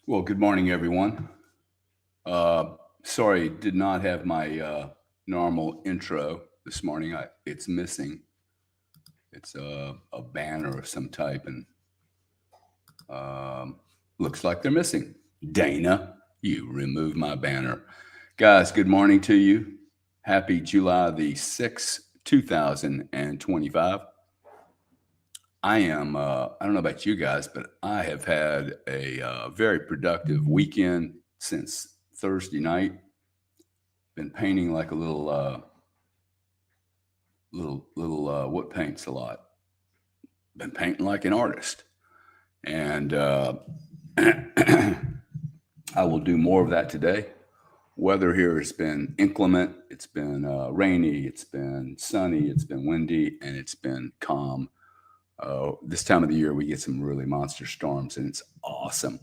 Well, good morning, everyone. Sorry, did not have my normal intro this morning. It's missing. It's a banner of some type, and um, looks like they're missing. Dana, you remove my banner. Guys, good morning to you. Happy July the 6th, 2025. I don't know about you guys, but I have had a very productive weekend since Thursday night. Been painting like a little what paints a lot. Been painting like an artist, and I will do more of that today. Weather here has been inclement. It's been rainy. It's been sunny. It's been windy, and it's been calm. This time of the year, we get some really monster storms, and it's awesome,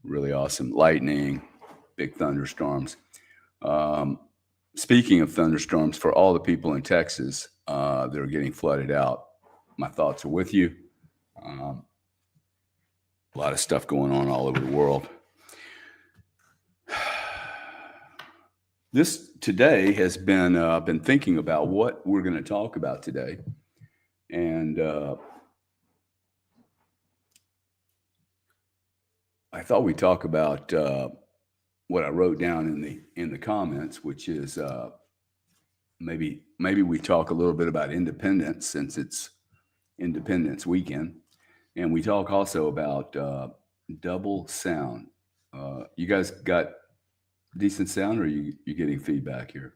really awesome. Lightning, big thunderstorms. Um, Speaking of thunderstorms, for all the people in Texas that are getting flooded out, my thoughts are with you. Um, a lot of stuff going on all over the world. This today has been thinking about what we're going to talk about today, and I thought we'd talk about what I wrote down in the comments, which is maybe we talk a little bit about independence since it's Independence Weekend, and we talk also about double sound. You guys got decent sound, or you getting feedback here?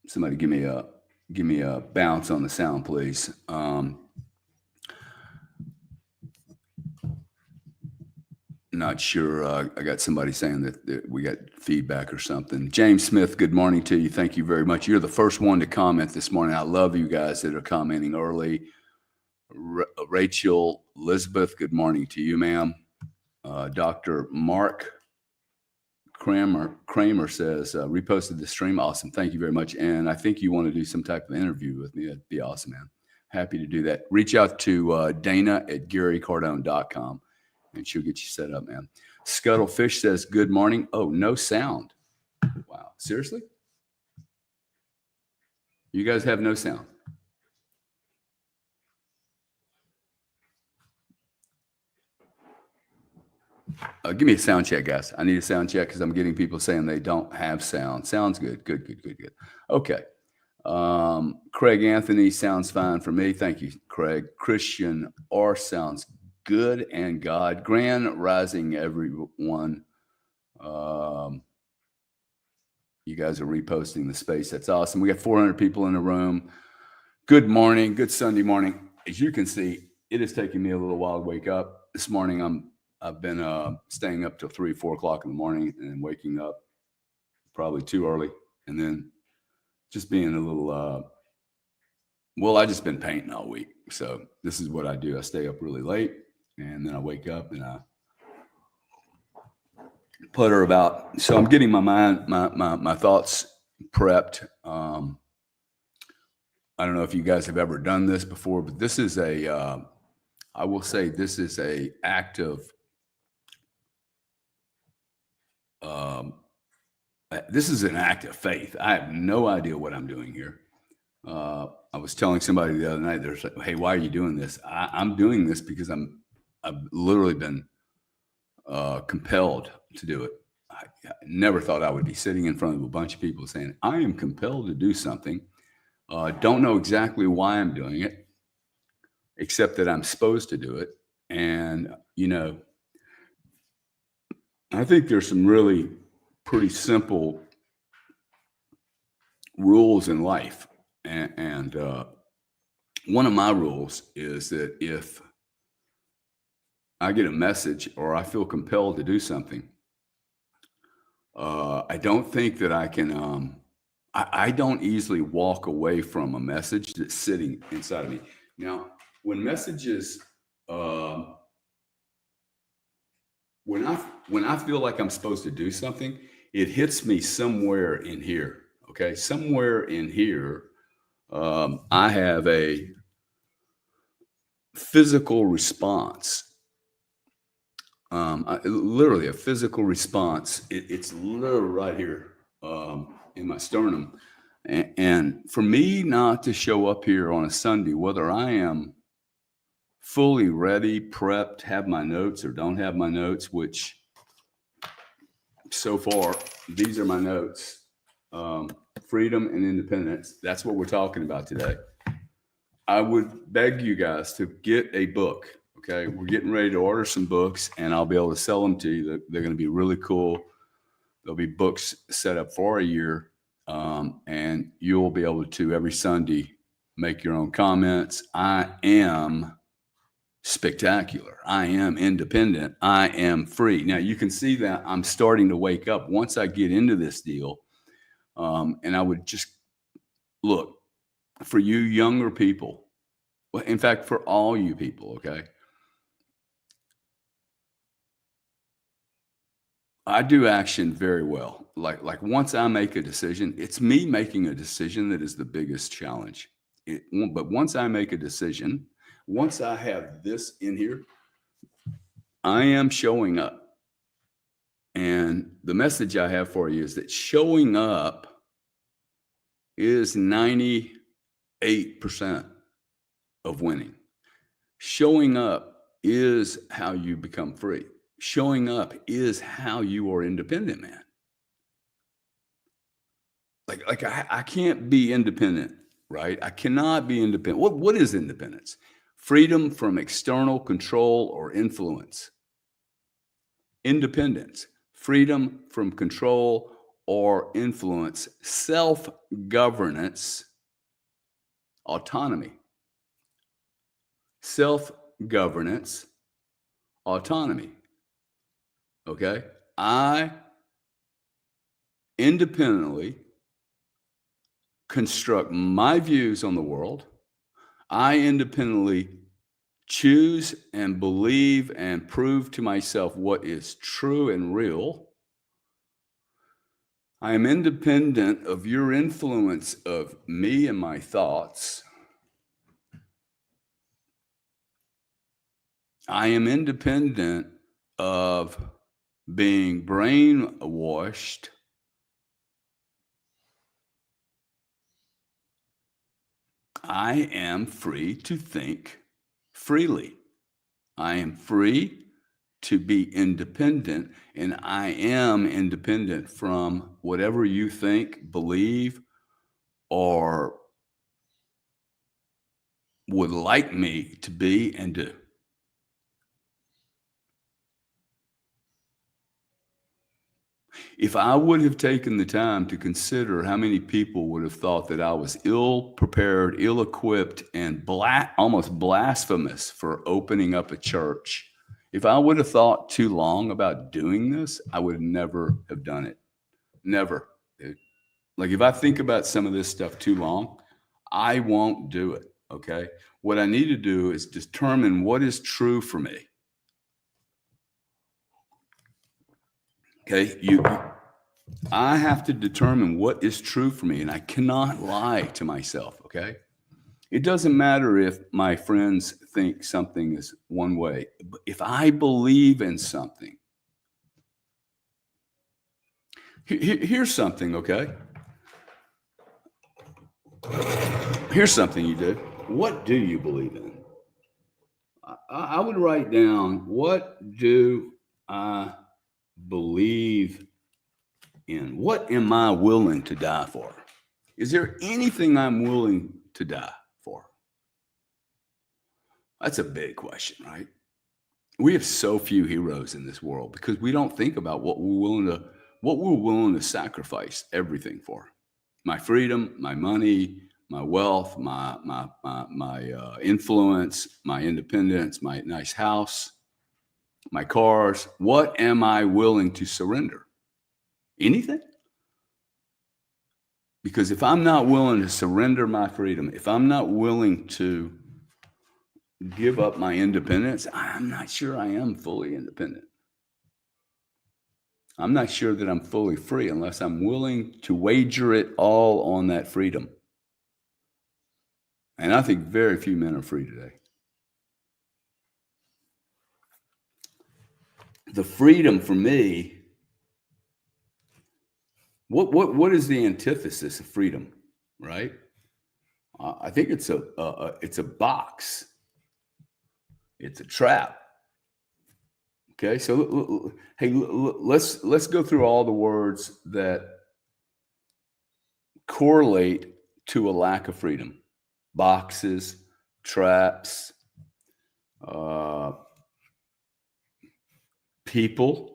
Somebody give me a bounce on the sound, please. Not sure. I got somebody saying that we got feedback or something. James Smith, good morning to you. Thank you very much. You're the first one to comment this morning. I love you guys that are commenting early. Rachel Elizabeth, good morning to you, ma'am. Dr. Mark Kramer says, reposted the stream. Awesome. Thank you very much. And I think you want to do some type of interview with me. That'd be awesome, man. Happy to do that. Reach out to Dana at GaryCardone.com. And she'll get you set up, man. Scuttlefish says, good morning. Oh, no sound. Wow. Seriously? You guys have no sound? Give me a sound check, guys. I need a sound check because I'm getting people saying they don't have sound. Sounds good. Good. Okay. Craig Anthony sounds fine for me. Thank you, Craig. Christian R sounds good, and God. Grand rising, everyone. You guys are reposting the space. That's awesome. We got 400 people in the room. Good morning. Good Sunday morning. As you can see, it is taking me a little while to wake up. This morning, I've been staying up till 3, 4 o'clock in the morning and waking up probably too early, and then just being a little. Well, I just been painting all week, so this is what I do. I stay up really late, and then I wake up and I putter about. So I'm getting my mind, my thoughts prepped. I don't know if you guys have ever done this before, but this is I will say this is a act of. This is an act of faith. I have no idea what I'm doing here. I was telling somebody the other night, they're like, "Hey, why are you doing this?" I'm doing this because I've literally been compelled to do it. I never thought I would be sitting in front of a bunch of people saying, "I am compelled to do something." Don't know exactly why I'm doing it, except that I'm supposed to do it. And I think there's some really pretty simple rules in life, and one of my rules is that if I get a message or I feel compelled to do something, I don't think that I can. I don't easily walk away from a message that's sitting inside of me. Now, when messages, uh, when I feel like I'm supposed to do something, it hits me somewhere in here. Okay, somewhere in here, I have a physical response literally a physical response. It's literally right here in my sternum. And for me not to show up here on a Sunday, whether I am fully ready, prepped, have my notes or don't have my notes, which so far, these are my notes. Freedom and independence. That's what we're talking about today. I would beg you guys to get a book. Okay. We're getting ready to order some books and I'll be able to sell them to you. They're going to be really cool. There'll be books set up for a year. And you'll be able to every Sunday make your own comments. I am spectacular. I am independent. I am free. Now you can see that I'm starting to wake up once I get into this deal. And I would just look for you younger people. Well, in fact, for all you people, okay? I do action very well. Like once I make a decision, it's me making a decision that is the biggest challenge. But once I make a decision, once I have this in here, I am showing up. And the message I have for you is that showing up is 98% of winning. Showing up is how you become free. Showing up is how you are independent, man. Like I can't be independent, right? I cannot be independent. What is independence? Freedom from external control or influence. Independence, freedom from control or influence, self-governance, autonomy. Self-governance, autonomy. Okay? I independently construct my views on the world. I independently choose and believe and prove to myself what is true and real. I am independent of your influence of me and my thoughts. I am independent of being brainwashed. I am free to think freely. I am free to be independent, and I am independent from whatever you think, believe, or would like me to be and do. If I would have taken the time to consider how many people would have thought that I was ill prepared, ill equipped, and almost blasphemous for opening up a church, if I would have thought too long about doing this, I would never have done it. Never. Like if I think about some of this stuff too long, I won't do it. Okay. What I need to do is determine what is true for me. Okay. I have to determine what is true for me, and I cannot lie to myself. Okay. It doesn't matter if my friends think something is one way. If I believe in something, here's something, okay? Here's something you do. What do you believe in? I would write down, what do I believe in? What am I willing to die for? Is there anything I'm willing to die for? That's a big question, right? We have so few heroes in this world because we don't think about what we're willing to sacrifice everything for. My freedom, my money, my wealth, my influence, my independence, my nice house, my cars. What am I willing to surrender? Anything? Because if I'm not willing to surrender my freedom, if I'm not willing to give up my independence, I'm not sure I am fully independent. I'm not sure that I'm fully free unless I'm willing to wager it all on that freedom. And I think very few men are free today. the freedom for me, what is the antithesis of freedom, right? I think it's a box. It's a trap. Okay, so hey, let's go through all the words that correlate to a lack of freedom: boxes, traps, uh, people.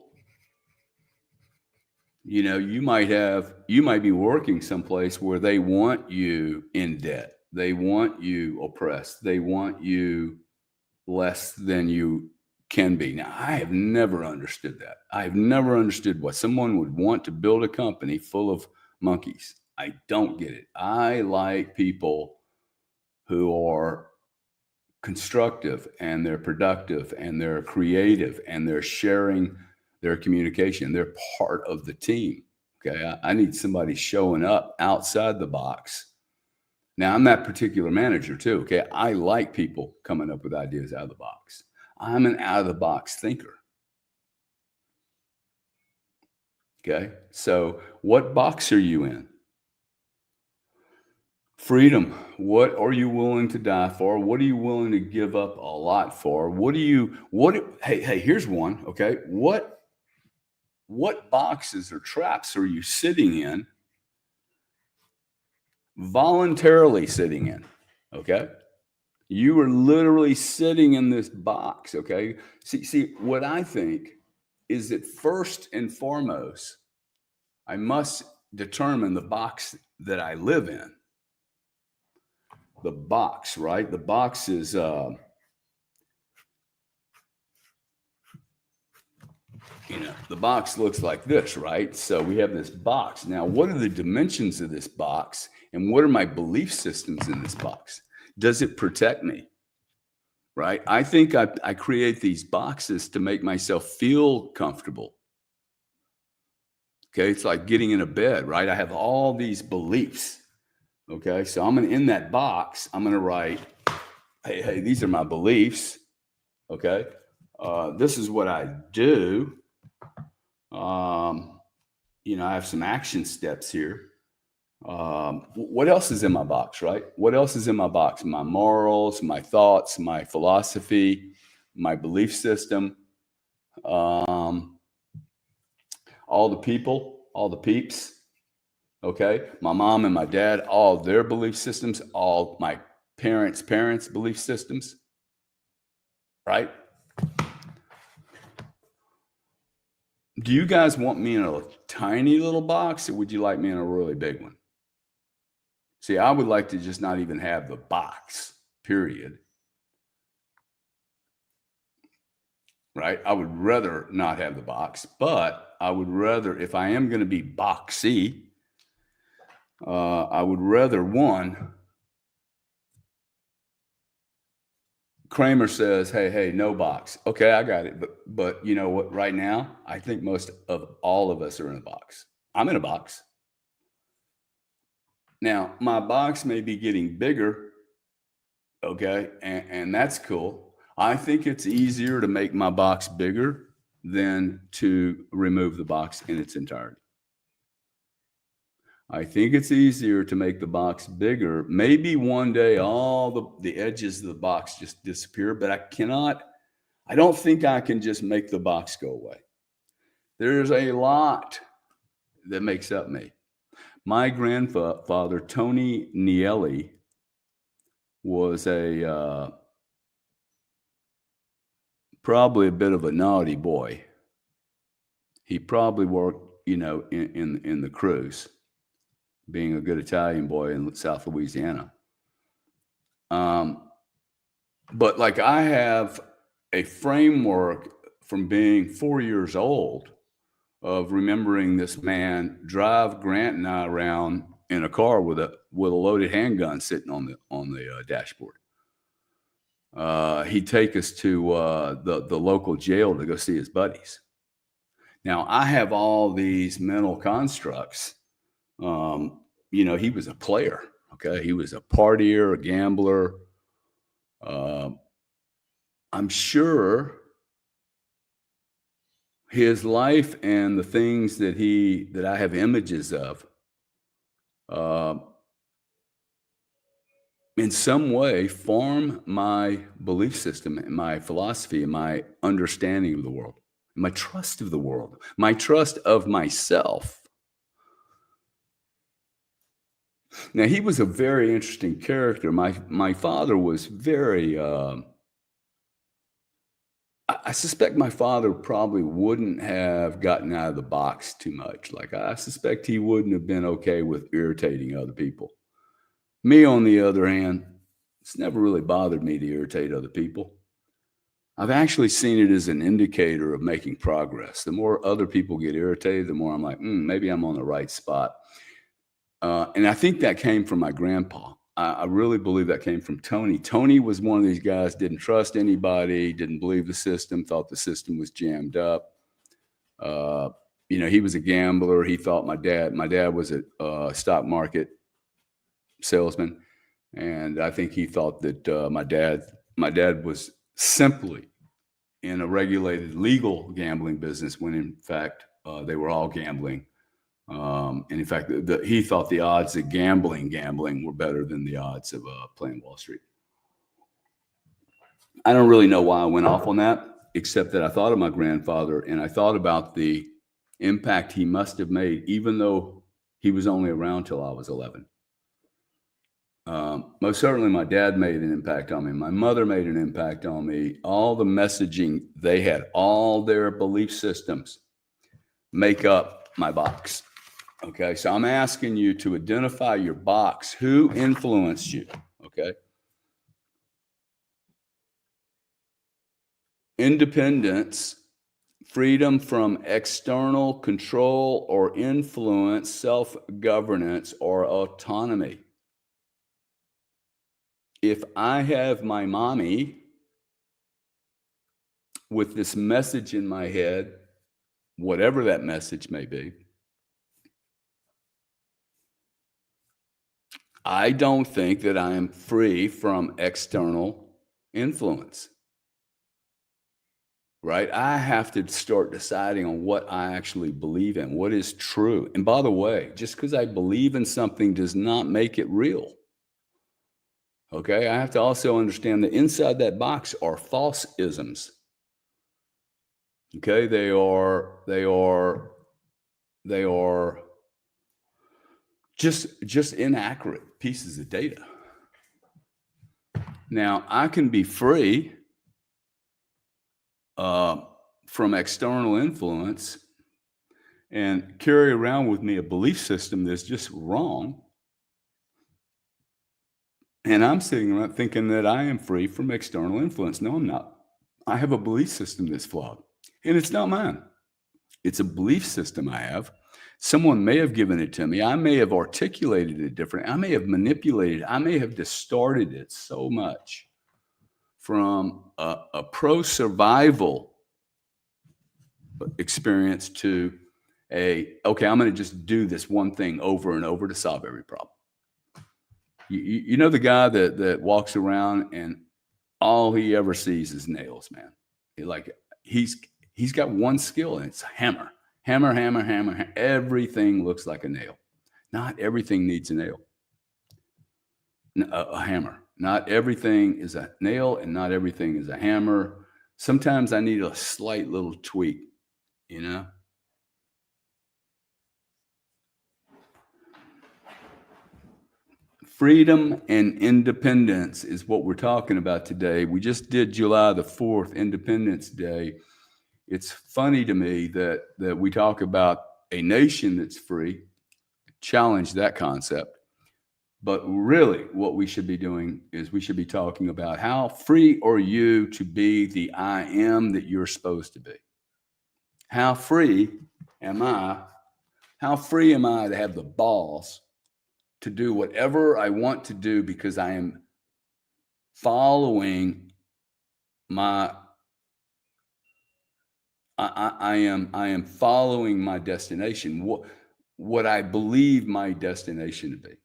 You might be working someplace where they want you in debt, they want you oppressed, they want you less than you can be. Now, I have never understood that. I have never understood why someone would want to build a company full of monkeys. I don't get it. I like people who are constructive and they're productive and they're creative and they're sharing their communication. They're part of the team. Okay. I need somebody showing up outside the box. Now, I'm that particular manager too. Okay. I like people coming up with ideas out of the box. I'm an out of the box thinker. Okay. So, what box are you in? Freedom. What are you willing to die for? What are you willing to give up a lot for? Hey, here's one. Okay. What boxes or traps are you sitting in, voluntarily sitting in? Okay. You are literally sitting in this box. Okay. See, what I think is that first and foremost, I must determine the box that I live in. The box, right? The box is, the box looks like this, right? So we have this box. Now, what are the dimensions of this box? And what are my belief systems in this box? Does it protect me? Right? I think I create these boxes to make myself feel comfortable. Okay. It's like getting in a bed, right? I have all these beliefs. Okay. So in that box, I'm going to write, hey, these are my beliefs. Okay. This is what I do. I have some action steps here. What else is in my box, right? What else is in my box? My morals, my thoughts, my philosophy, my belief system, all the people, all the peeps. Okay. My mom and my dad, all their belief systems, all my parents' belief systems, right? Do you guys want me in a tiny little box or would you like me in a really big one? See, I would like to just not even have the box, period. Right? I would rather not have the box, but I would rather, if I am going to be boxy, I would rather one, Kramer says, hey, no box. Okay, I got it. But you know what? Right now, I think most of all of us are in a box. I'm in a box. Now, my box may be getting bigger. Okay. And that's cool. I think it's easier to make my box bigger than to remove the box in its entirety. I think it's easier to make the box bigger. Maybe one day all the edges of the box just disappear, but I don't think I can just make the box go away. There's a lot that makes up me. My grandfather, Tony Nielli, was probably a bit of a naughty boy. He probably worked, in the cruise, being a good Italian boy in South Louisiana. But like I have a framework from being 4 years old of remembering this man drive Grant and I around in a car with a loaded handgun sitting on the dashboard. He'd take us to the local jail to go see his buddies. Now I have all these mental constructs. He was a player. Okay, he was a partier, a gambler. I'm sure his life and the things that I have images of, uh, in some way form my belief system and my philosophy and my understanding of the world, my trust of the world, my trust of myself. Now, he was a very interesting character. My father was very. I suspect my father probably wouldn't have gotten out of the box too much. Like I suspect he wouldn't have been okay with irritating other people. Me, on the other hand, it's never really bothered me to irritate other people. I've actually seen it as an indicator of making progress. The more other people get irritated, the more I'm like, maybe I'm on the right spot. And I think that came from my grandpa. I really believe that came from Tony. Tony was one of these guys, didn't trust anybody, didn't believe the system, thought the system was jammed up. Uh, he was a gambler. He thought my dad was a stock market salesman. And I think he thought that my dad was simply in a regulated legal gambling business when in fact they were all gambling. And in fact, he thought the odds of gambling were better than the odds of playing Wall Street. I don't really know why I went off on that, except that I thought of my grandfather and I thought about the impact he must have made, even though he was only around till I was 11. Most certainly my dad made an impact on me. My mother made an impact on me. All the messaging they had, all their belief systems make up my box. Okay, so I'm asking you to identify your box. Who influenced you? Okay. Independence, freedom from external control or influence, self-governance, or autonomy. If I have my mommy with this message in my head, whatever that message may be, I don't think that I am free from external influence, right? I have to start deciding on what I actually believe in, what is true. And by the way, just because I believe in something does not make it real. Okay, I have to also understand that inside that box are false isms. Okay, they are just inaccurate pieces of data. Now, I can be free from external influence and carry around with me a belief system that's just wrong. And I'm sitting around thinking that I am free from external influence. No, I'm not. I have a belief system that's flawed, and it's not mine. It's a belief system I have. Someone may have given it to me. I may have articulated it different. I may have manipulated. I may have distorted it so much from a pro-survival experience to okay, I'm going to just do this one thing over and over to solve every problem. You know the guy that walks around and all he ever sees is nails, man. He's got one skill and it's hammer. Hammer, hammer, hammer. Everything looks like a nail. Not everything needs a nail. A hammer. Not everything is a nail and not everything is a hammer. Sometimes I need a slight little tweak, you know? Freedom and independence is what we're talking about today. We just did July the 4th, Independence Day. It's funny to me that we talk about a nation that's free, challenge that concept. But really what we should be doing is we should be talking about how free are you to be the I am that you're supposed to be? How free am I? How free am I to have the balls to do whatever I want to do because I am following my I am following my destination, what I believe my destination to be.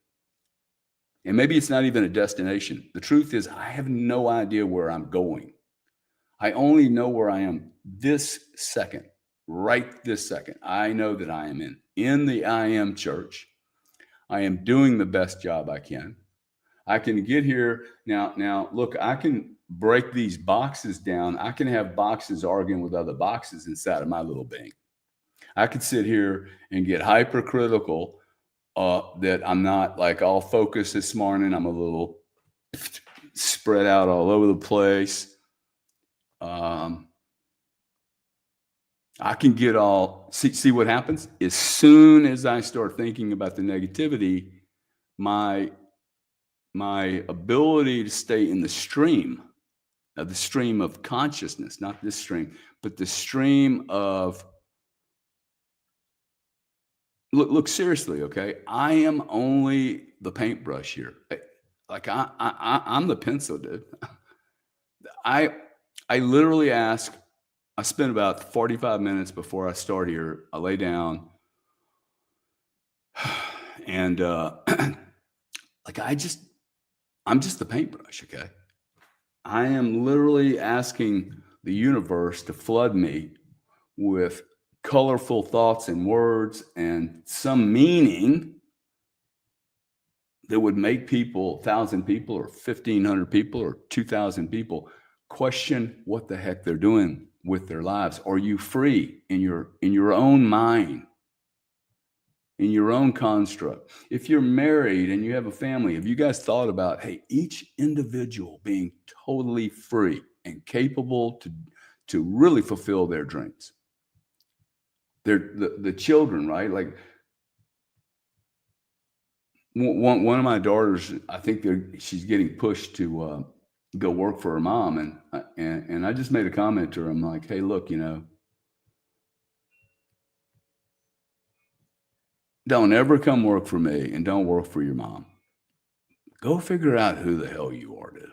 And maybe it's not even a destination. The truth is I have no idea where I'm going. I only know where I am this second, right this second. I know that I am in the I am church. I am doing the best job I can. I can get here now. Now, look, I can break these boxes down. I can have boxes arguing with other boxes inside of my little being. I could sit here and get hypercritical that I'm not like all focused this morning. I'm a little spread out all over the place. I can get all see what happens as soon as I start thinking about the negativity. My ability to stay in the stream of consciousness, not this stream, but the stream of look seriously, okay? I am only the paintbrush here. Like I'm the pencil, dude. I I literally ask. I spend about 45 minutes before I start here. I lay down, and like I'm just the paintbrush, okay? I am literally asking the universe to flood me with colorful thoughts and words and some meaning that would make people, 1,000 people or 1,500 people or 2,000 people question what the heck they're doing with their lives. Are you free in your own mind, in your own construct? If you're married and you have a family, have you guys thought about, hey, each individual being totally free and capable to really fulfill their dreams? They're the children, right? Like one of my daughters, I think she's getting pushed to go work for her mom, and I just made a comment to her. I'm like, hey, look, don't ever come work for me, and don't work for your mom. Go figure out who the hell you are, dude.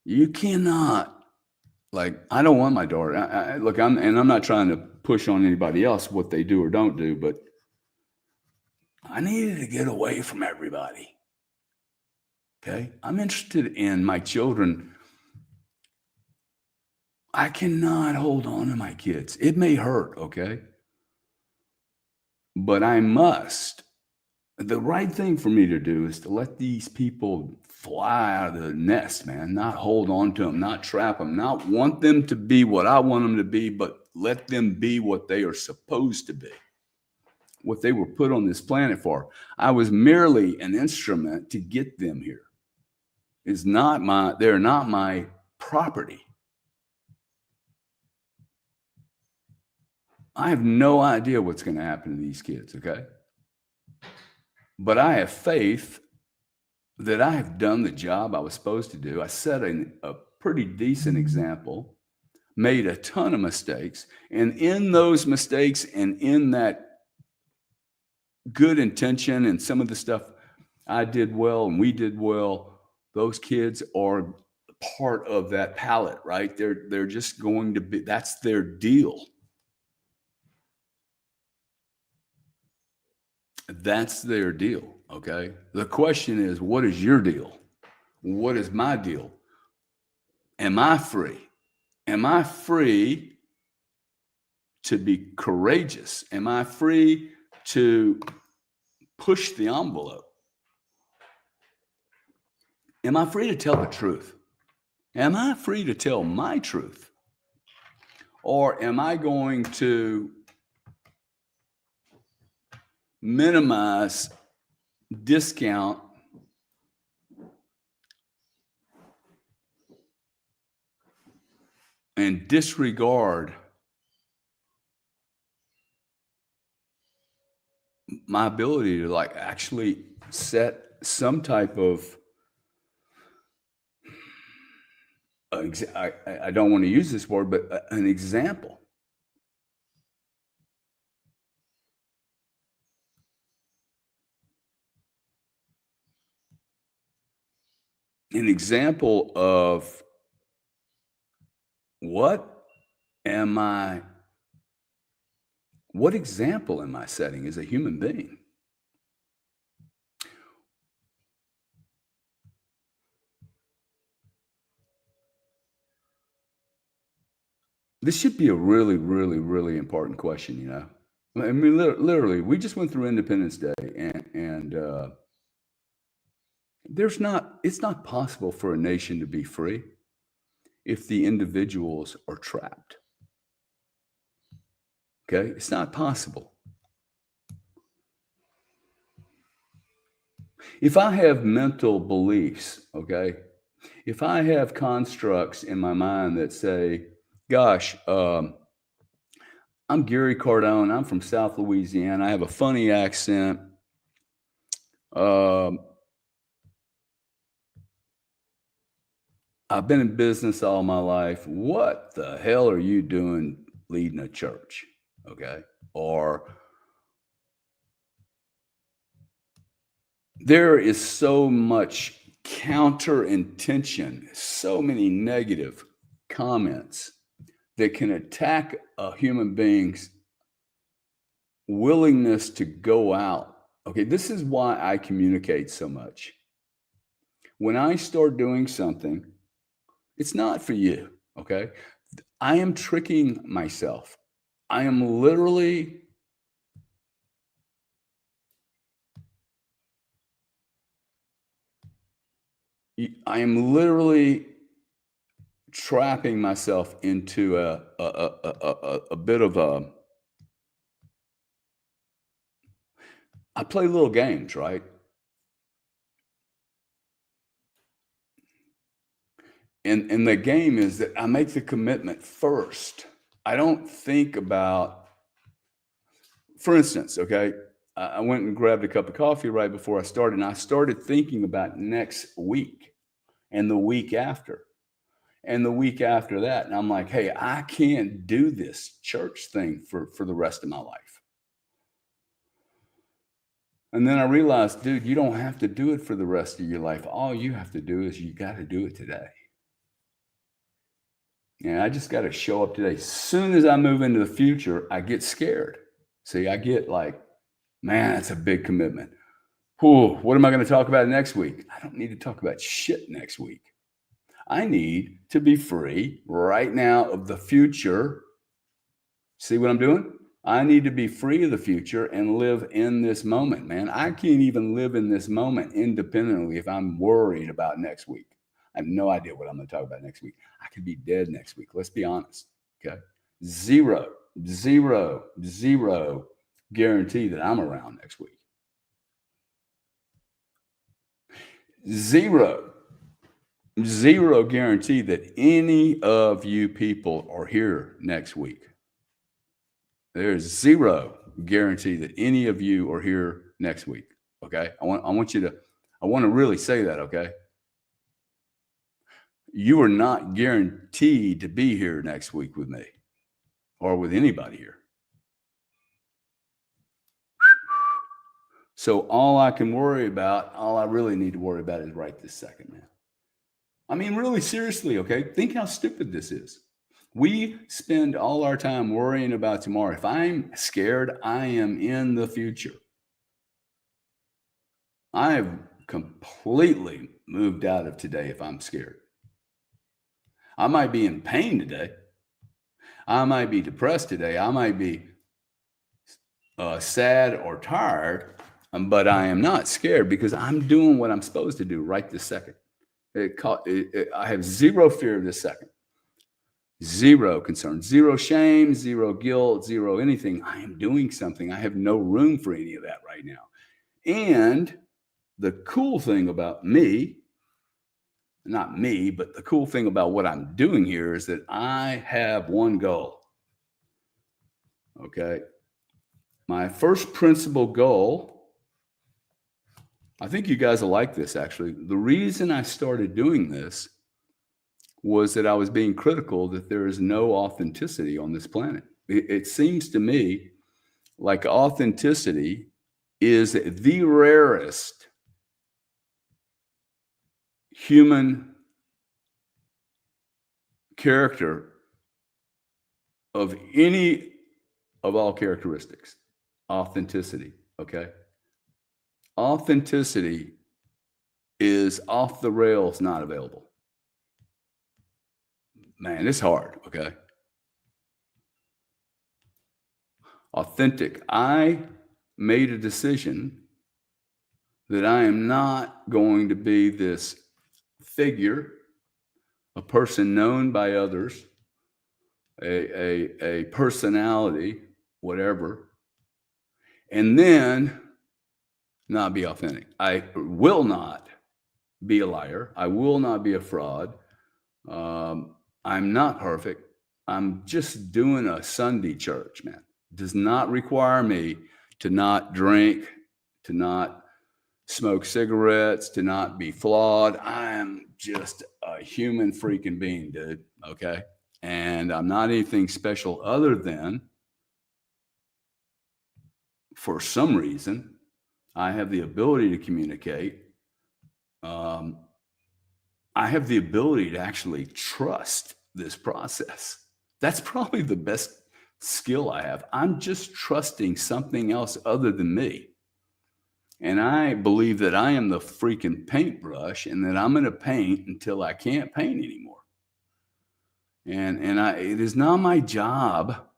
You cannot. Like, I don't want my daughter. Look, I'm not trying to push on anybody else what they do or don't do, but I needed to get away from everybody. Okay, I'm interested in my children. I cannot hold on to my kids. It may hurt, okay? But I must. The right thing for me to do is to let these people fly out of the nest, man, not hold on to them, not trap them, not want them to be what I want them to be, but let them be what they are supposed to be, what they were put on this planet for. I was merely an instrument to get them here. They're not my property. I have no idea what's going to happen to these kids, okay? But I have faith that I have done the job I was supposed to do. I set a pretty decent example, made a ton of mistakes, and in those mistakes and in that good intention and some of the stuff I did well and we did well, those kids are part of that palette, right? They're just going to be, that's their deal. That's their deal, okay? The question is, what is your deal? What is my deal? Am I free? Am I free to be courageous? Am I free to push the envelope? Am I free to tell the truth? Am I free to tell my truth? Or am I going to minimize, discount, and disregard my ability to like actually set some type of I don't want to use this word, but an example. An example of what am I, what example am I setting as a human being? This should be a really, really, really important question, you know? I mean, literally, we just went through Independence Day, and it's not possible for a nation to be free if the individuals are trapped. Okay? It's not possible. If I have mental beliefs, okay, if I have constructs in my mind that say, gosh, I'm Gary Cardone, I'm from South Louisiana, I have a funny accent, um, I've been in business all my life. What the hell are you doing leading a church? Okay. Or there is so much counter intention, so many negative comments that can attack a human being's willingness to go out. Okay, this is why I communicate so much. When I start doing something, it's not for you. Okay, I am tricking myself. I am literally, I am literally trapping myself into a bit of a. I play little games, right? And the game is that I make the commitment first. I don't think about, for instance, okay, I went and grabbed a cup of coffee right before I started, and I started thinking about next week and the week after and the week after that. And I'm like, hey, I can't do this church thing for the rest of my life. And then I realized, dude, you don't have to do it for the rest of your life. All you have to do is you got to do it today. And I just got to show up today. As soon as I move into the future, I get scared. See, I get like, man, that's a big commitment. Whew, what am I going to talk about next week? I don't need to talk about shit next week. I need to be free right now of the future. See what I'm doing? I need to be free of the future and live in this moment, man. I can't even live in this moment independently if I'm worried about next week. I have no idea what I'm going to talk about next week. I could be dead next week. Let's be honest. Okay. Zero, zero, zero guarantee that I'm around next week. Zero, zero guarantee that any of you people are here next week. There's zero guarantee that any of you are here next week. Okay. I want to really say that. Okay. You are not guaranteed to be here next week with me or with anybody here. So all I can worry about, all I really need to worry about is right this second, man. I mean, really seriously. Okay. Think how stupid this is. We spend all our time worrying about tomorrow. If I'm scared, I am in the future. I have completely moved out of today if I'm scared. I might be in pain today. I might be depressed today. I might be sad or tired, but I am not scared because I'm doing what I'm supposed to do right this second. I have zero fear of this second. Zero concern, zero shame, zero guilt, zero anything. I am doing something. I have no room for any of that right now. And the cool thing about me, not me, but the cool thing about what I'm doing here is that I have one goal. Okay. My first principal goal, I think you guys will like this actually. The reason I started doing this was that I was being critical that there is no authenticity on this planet. It seems to me like authenticity is the rarest human character of any of all characteristics. Authenticity. Okay. Authenticity is off the rails, not available. Man, it's hard. Okay. Authentic. I made a decision that I am not going to be this figure, a person known by others, a personality, whatever, and then not be authentic. I will not be a liar. I will not be a fraud. I'm not perfect. I'm just doing a Sunday church, man. Does not require me to not drink, to not smoke cigarettes, to not be flawed. I am just a human freaking being, dude. Okay. And I'm not anything special other than, for some reason, I have the ability to communicate. I have the ability to actually trust this process. That's probably the best skill I have. I'm just trusting something else other than me. And I believe that I am the freaking paintbrush and that I'm going to paint until I can't paint anymore. And it is not my job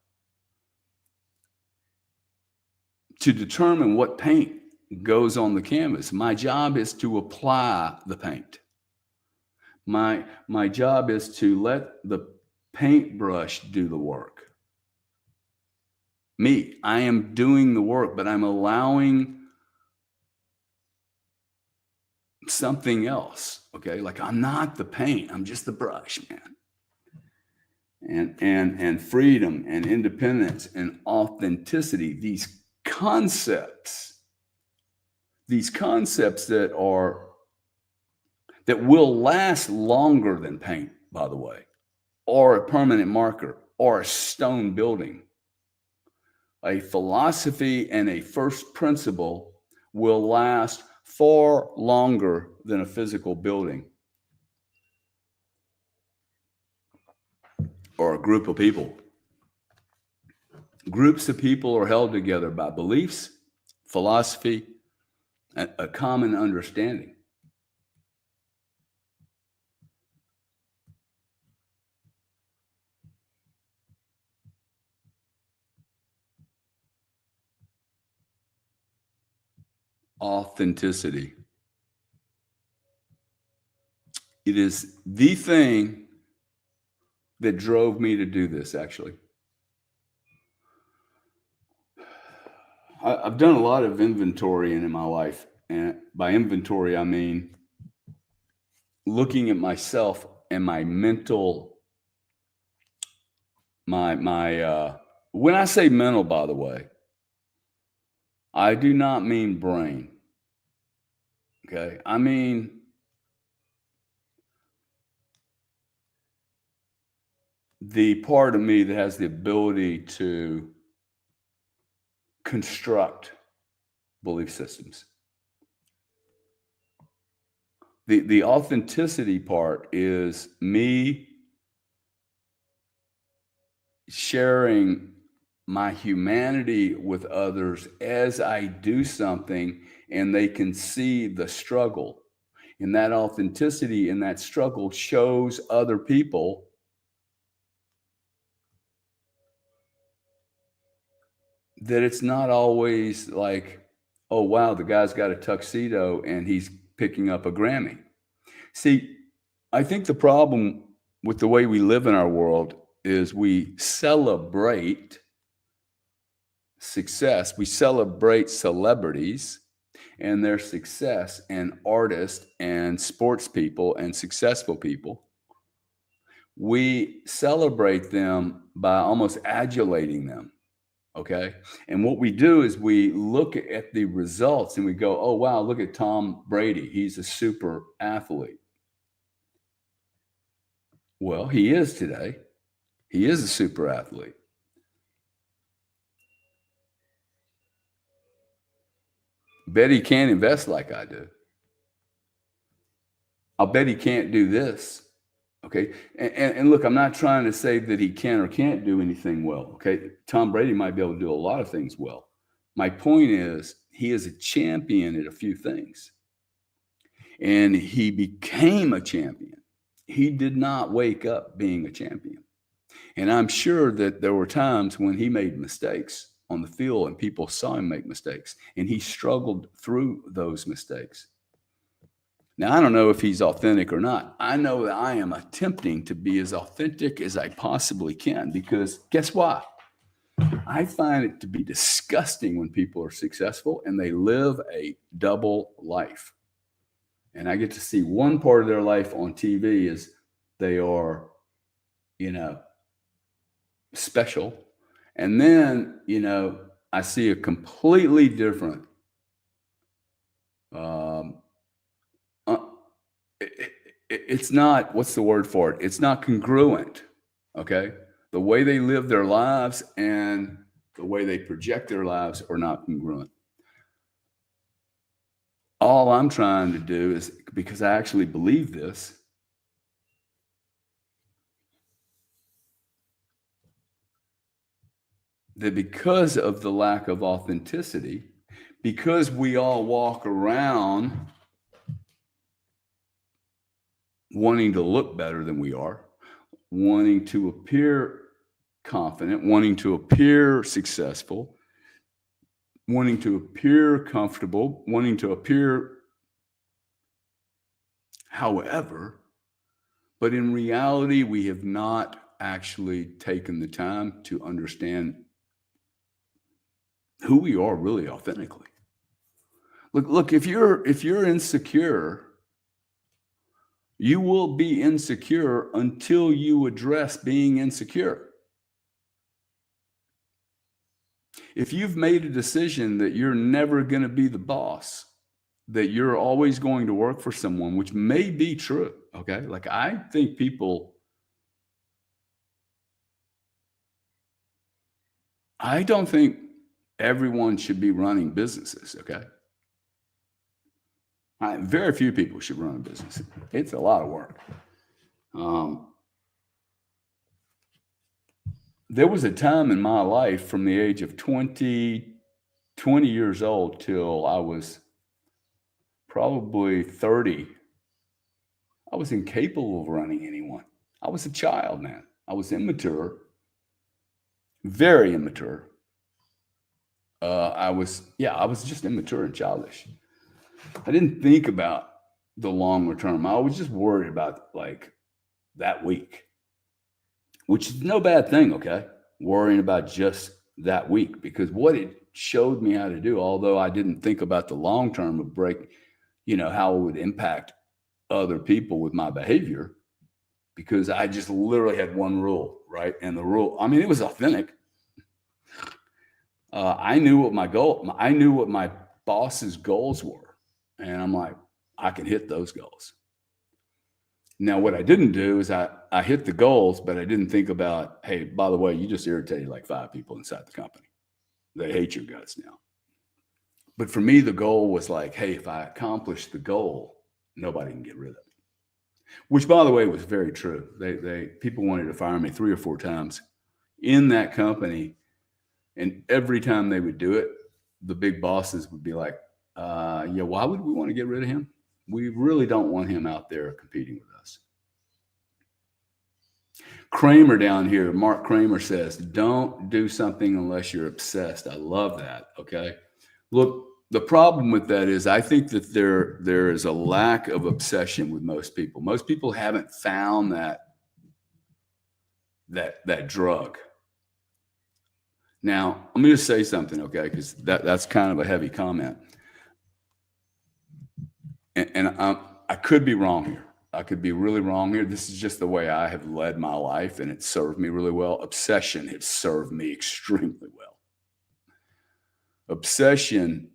to determine what paint goes on the canvas. My job is to apply the paint. My job is to let the paintbrush do the work. Me, I am doing the work, but I'm allowing something else. Okay, like I'm not the paint, I'm just the brush, man. And freedom and independence and authenticity, these concepts that will last longer than paint, by the way, or a permanent marker or a stone building. A philosophy and a first principle will last far longer than a physical building or a group of people. Groups of people are held together by beliefs, philosophy, and a common understanding. Authenticity. It is the thing that drove me to do this, actually. I've done a lot of inventorying in my life. And by inventory, I mean looking at myself and my mental, when I say mental, by the way, I do not mean brain. Okay. I mean the part of me that has the ability to construct belief systems. The authenticity part is me sharing my humanity with others as I do something and they can see the struggle. And that authenticity and that struggle shows other people that it's not always like, oh, wow, the guy's got a tuxedo and he's picking up a Grammy. See, I think the problem with the way we live in our world is we celebrate success. We celebrate celebrities and their success and artists and sports people and successful people. We celebrate them by almost adulating them. Okay. And what we do is we look at the results and we go, oh, wow, look at Tom Brady. He's a super athlete. Well, he is today. He is a super athlete. Bet he can't invest like I do. I'll bet he can't do this. Okay. And look, I'm not trying to say that he can or can't do anything well. Okay. Tom Brady might be able to do a lot of things well. My point is, he is a champion at a few things. And he became a champion. He did not wake up being a champion. And I'm sure that there were times when he made mistakes. on the field and people saw him make mistakes, and he struggled through those mistakes. Now, I don't know if he's authentic or not. I know that I am attempting to be as authentic as I possibly can, because guess what? I find it to be disgusting when people are successful and they live a double life. And I get to see one part of their life on TV as they are, special. And then, I see a completely different, it's not, what's the word for it? It's not congruent. Okay. The way they live their lives and the way they project their lives are not congruent. All I'm trying to do is, because I actually believe this, that because of the lack of authenticity, because we all walk around wanting to look better than we are, wanting to appear confident, wanting to appear successful, wanting to appear comfortable, wanting to appear however, but in reality, we have not actually taken the time to understand who we are really authentically. Look, if you're insecure, you will be insecure until you address being insecure. If you've made a decision that you're never going to be the boss, that you're always going to work for someone, which may be true, okay? Like, I think I don't think everyone should be running businesses, okay? Very few people should run a business. It's a lot of work. There was a time in my life from the age of 20 years old till I was probably 30. I was incapable of running anyone. I was a child, man. I was immature, very immature. I was just immature and childish. I didn't think about the longer term. I was just worried about like that week, which is no bad thing, okay? Worrying about just that week, because what it showed me how to do, although I didn't think about the long term of how it would impact other people with my behavior, because I just literally had one rule, right? And the rule, it was authentic. I knew what my boss's goals were. And I'm like, I can hit those goals. Now, what I didn't do is I hit the goals, but I didn't think about, hey, by the way, you just irritated like 5 people inside the company. They hate your guts now. But for me, the goal was like, hey, if I accomplish the goal, nobody can get rid of it. Which, by the way, was very true. People wanted to fire me 3 or 4 times in that company. And every time they would do it, the big bosses would be like, why would we want to get rid of him? We really don't want him out there competing with us. Kramer down here, Mark Kramer says, don't do something unless you're obsessed. I love that. Okay. Look, the problem with that is I think that there is a lack of obsession with most people. Most people haven't found that drug. Now, let me just say something, okay? Because that's kind of a heavy comment. And I could be wrong here. I could be really wrong here. This is just the way I have led my life, and it served me really well. Obsession has served me extremely well. Obsession,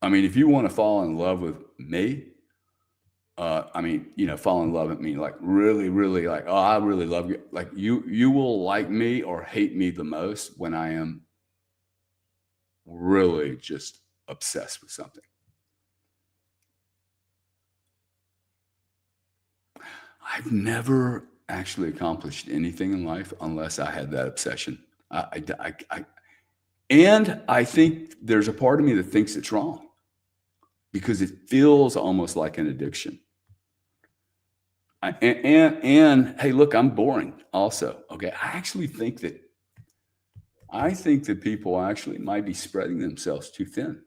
if you want to fall in love with me, fall in love with me, like really, really like, oh, I really love you. Like you will like me or hate me the most when I am really just obsessed with something. I've never actually accomplished anything in life unless I had that obsession. And I think there's a part of me that thinks it's wrong because it feels almost like an addiction. And hey, look, I'm boring also. Okay. I actually think that I think that people actually might be spreading themselves too thin.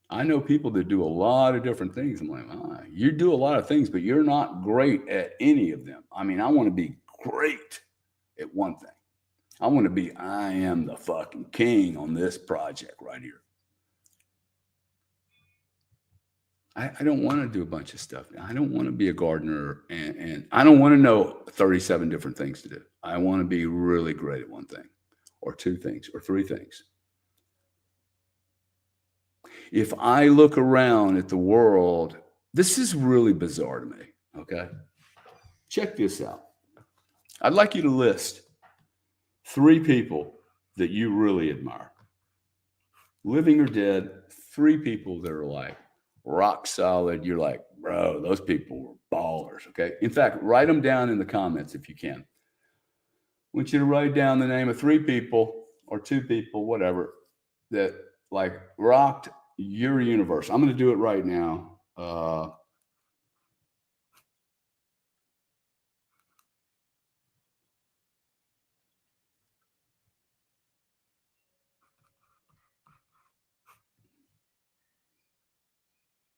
I know people that do a lot of different things. I'm like, you do a lot of things, but you're not great at any of them. I mean, I want to be great at one thing. I am the fucking king on this project right here. I don't want to do a bunch of stuff. I don't want to be a gardener and I don't want to know 37 different things to do. I want to be really great at one thing or two things or three things. If I look around at the world, this is really bizarre to me. Okay. Check this out. I'd like you to list three people that you really admire, living or dead, three people that are like rock solid. You're like, bro, those people were ballers. Okay. In fact, write them down in the comments if you can. I want you to write down the name of three people or two people, whatever, that like rocked your universe. I'm going to do it right now.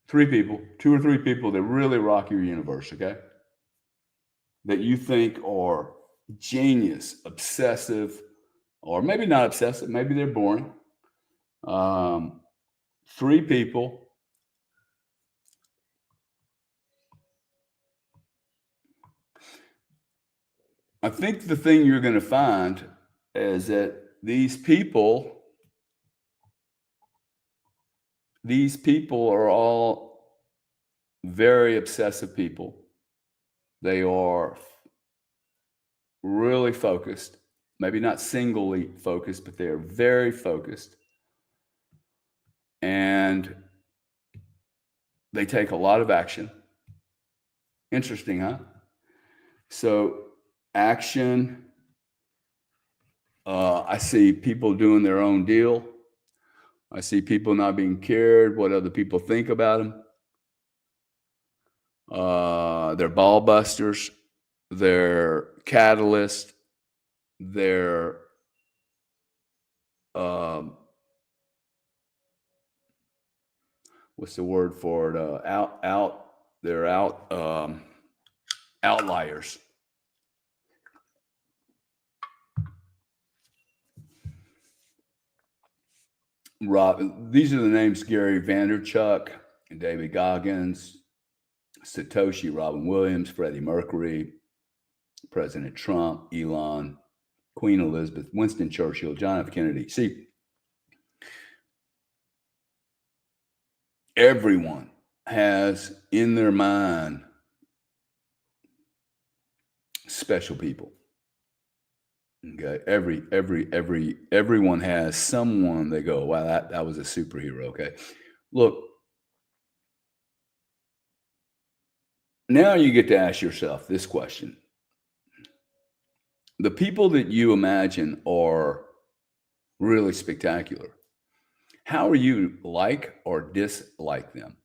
Three people, two or three people that really rock your universe, okay? That you think are genius, obsessive, or maybe not obsessive, maybe they're boring. Three people. I think the thing you're going to find is that these people are all very obsessive people. They are really focused, maybe not singly focused, but they are very focused. And they take a lot of action. Interesting, huh? So, action. I see people doing their own deal. I see people not being cared what other people think about them. They're ball busters. They're catalyst. They're what's the word for it? They're outliers. These are the names: Gary Vaynerchuk and David Goggins, Satoshi Robin Williams, Freddie Mercury, President Trump, Elon, Queen Elizabeth, Winston Churchill, John F. Kennedy. See, everyone has in their mind special people. Okay, everyone has someone they go, wow, that was a superhero. Okay, look, now you get to ask yourself this question: the people that you imagine are really spectacular, how are you like or dislike them?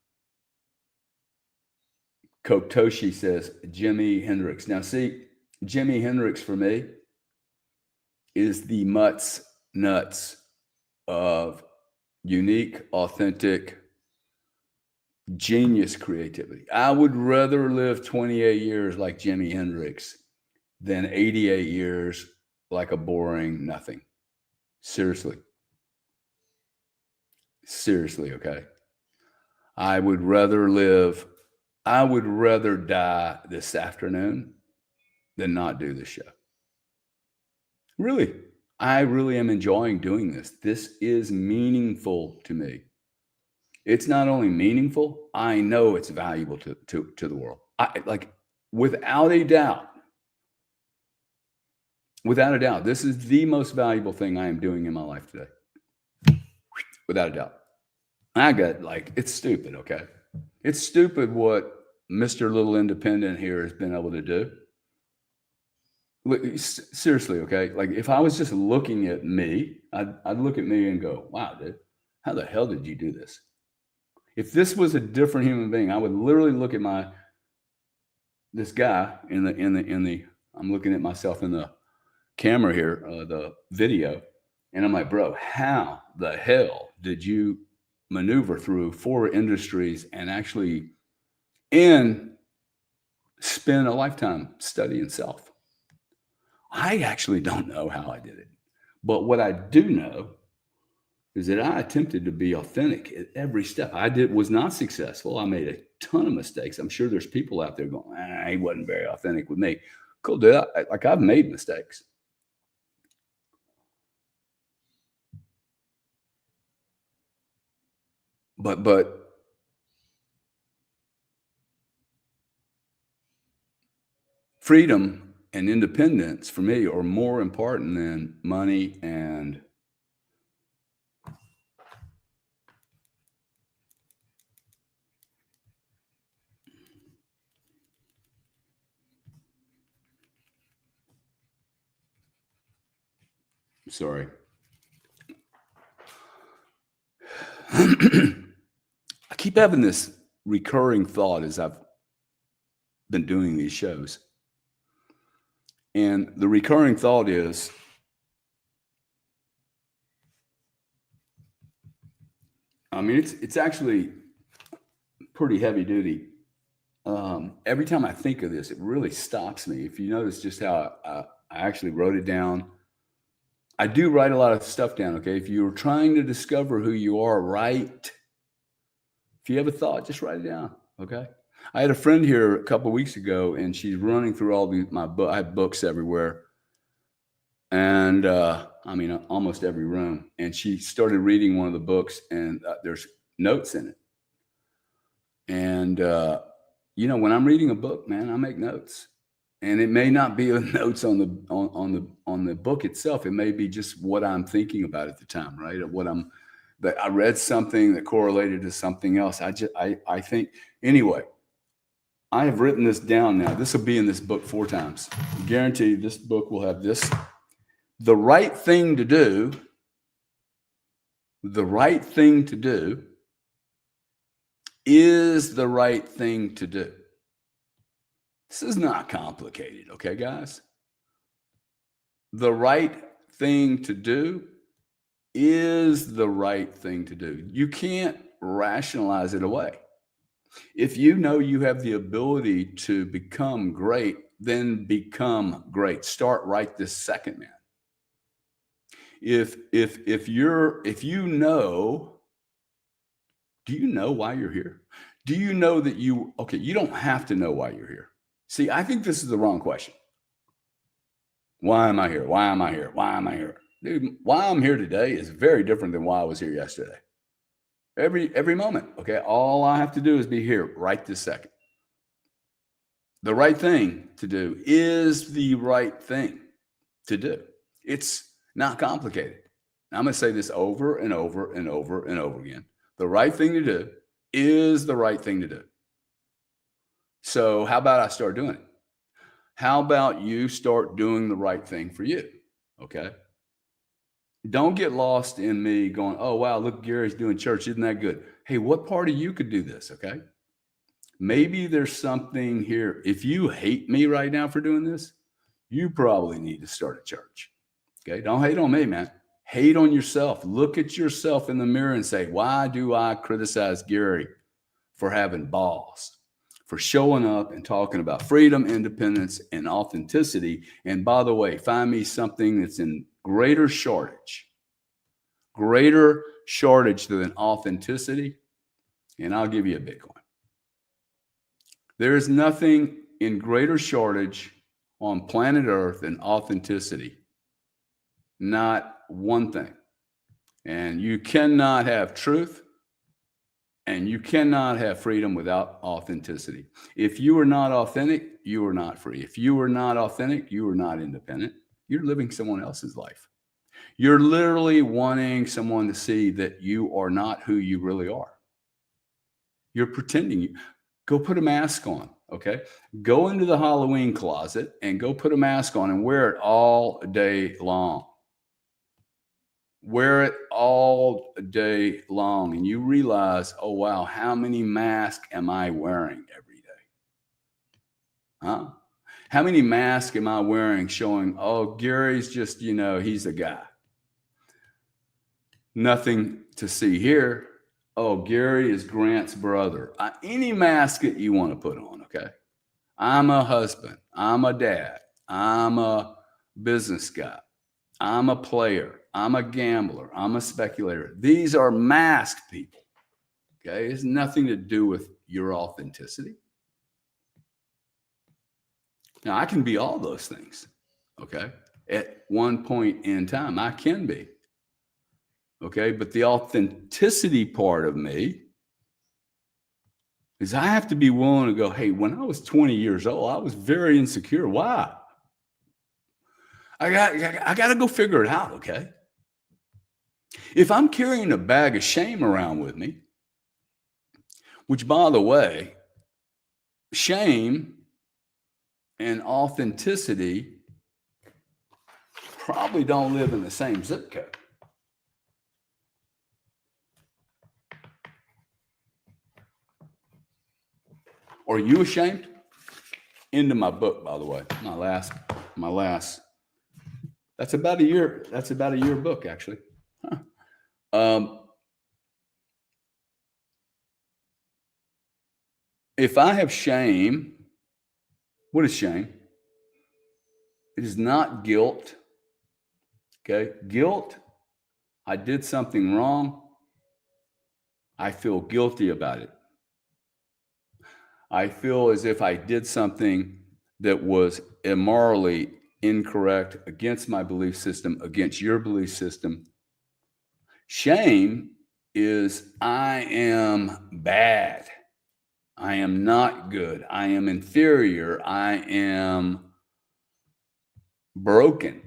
Kotoshi says Jimi Hendrix. Now, see, Jimi Hendrix for me is the nuts of unique, authentic, genius creativity. I would rather live 28 years like Jimi Hendrix than 88 years like a boring nothing. Seriously. Seriously, okay? I would rather die this afternoon than not do this show. Really. I really am enjoying doing this. This is meaningful to me. It's not only meaningful, I know it's valuable to the world. Without a doubt, this is the most valuable thing I am doing in my life today. Without a doubt. It's stupid, okay? It's stupid what Mr. Little Independent here has been able to do. Seriously, okay? Like if I was just looking at me, I'd look at me and go, wow, dude, how the hell did you do this? If this was a different human being, I would literally look at this guy I'm looking at myself in the camera here, the video, and I'm like, bro, how the hell did you maneuver through 4 industries and actually and spend a lifetime studying self? I actually don't know how I did it. But what I do know is that I attempted to be authentic at every step. Was not successful. I made a ton of mistakes. I'm sure there's people out there going, he wasn't very authentic with me. Cool, dude. Like I've made mistakes. But freedom and independence for me are more important than money and sorry. I keep having this recurring thought as I've been doing these shows. And the recurring thought is, I mean, it's actually pretty heavy duty. Every time I think of this, it really stops me. If you notice just how I actually wrote it down, I do write a lot of stuff down. Okay. If you're trying to discover who you are, write. If you have a thought, just write it down. Okay. I had a friend here a couple of weeks ago, and she's running through all my book. I have books everywhere. And I mean, almost every room. And she started reading one of the books, and there's notes in it. And, when I'm reading a book, man, I make notes. And it may not be notes on the book itself. It may be just what I'm thinking about at the time, right? Or that I read something that correlated to something else. I think anyway. I have written this down now. This will be in this book 4 times. I guarantee this book will have this. The right thing to do. The right thing to do is the right thing to do. This is not complicated, okay, guys? The right thing to do is the right thing to do. You can't rationalize it away. If you know you have the ability to become great, then become great. Start right this second, man. If you know, do you know why you're here? Do you know that you don't have to know why you're here. See, I think this is the wrong question. Why am I here? Why am I here? Why am I here? Dude, why I'm here today is very different than why I was here yesterday. Every moment, okay? All I have to do is be here right this second. The right thing to do is the right thing to do. It's not complicated. I'm going to say this over and over and over and over again. The right thing to do is the right thing to do. So how about I start doing it? How about you start doing the right thing for you? Okay. Don't get lost in me going, oh, wow, look, Gary's doing church. Isn't that good? Hey, what part of you could do this? Okay. Maybe there's something here. If you hate me right now for doing this, you probably need to start a church. Okay. Don't hate on me, man. Hate on yourself. Look at yourself in the mirror and say, why do I criticize Gary for having balls? For showing up and talking about freedom, independence, and authenticity. And by the way, find me something that's in greater shortage than authenticity, and I'll give you a Bitcoin. There is nothing in greater shortage on planet Earth than authenticity. Not one thing. And you cannot have truth. And you cannot have freedom without authenticity. If you are not authentic, you are not free. If you are not authentic, you are not independent. You're living someone else's life. You're literally wanting someone to see that you are not who you really are. You're pretending. Go put a mask on, okay? Go into the Halloween closet and go put a mask on and wear it all day long. Wear it all day long, and you realize, oh, wow, how many masks am I wearing every day? Huh? How many masks am I wearing showing, oh, Gary's just, he's a guy? Nothing to see here. Oh, Gary is Grant's brother. Any mask that you want to put on, okay? I'm a husband. I'm a dad. I'm a business guy. I'm a player. I'm a gambler. I'm a speculator. These are masked people, okay? It has nothing to do with your authenticity. Now, I can be all those things, okay? At one point in time, I can be, okay? But the authenticity part of me is I have to be willing to go, hey, when I was 20 years old, I was very insecure. Why? I got to go figure it out, okay? If I'm carrying a bag of shame around with me, which, by the way, shame and authenticity probably don't live in the same zip code. Are you ashamed? Into my book, by the way, my last. That's about a year. That's about a year book, actually. If I have shame, what is shame? It is not guilt. Okay, guilt. I did something wrong. I feel guilty about it. I feel as if I did something that was immorally incorrect, against my belief system, against your belief system. Shame is I am bad. I am not good. I am inferior. I am broken.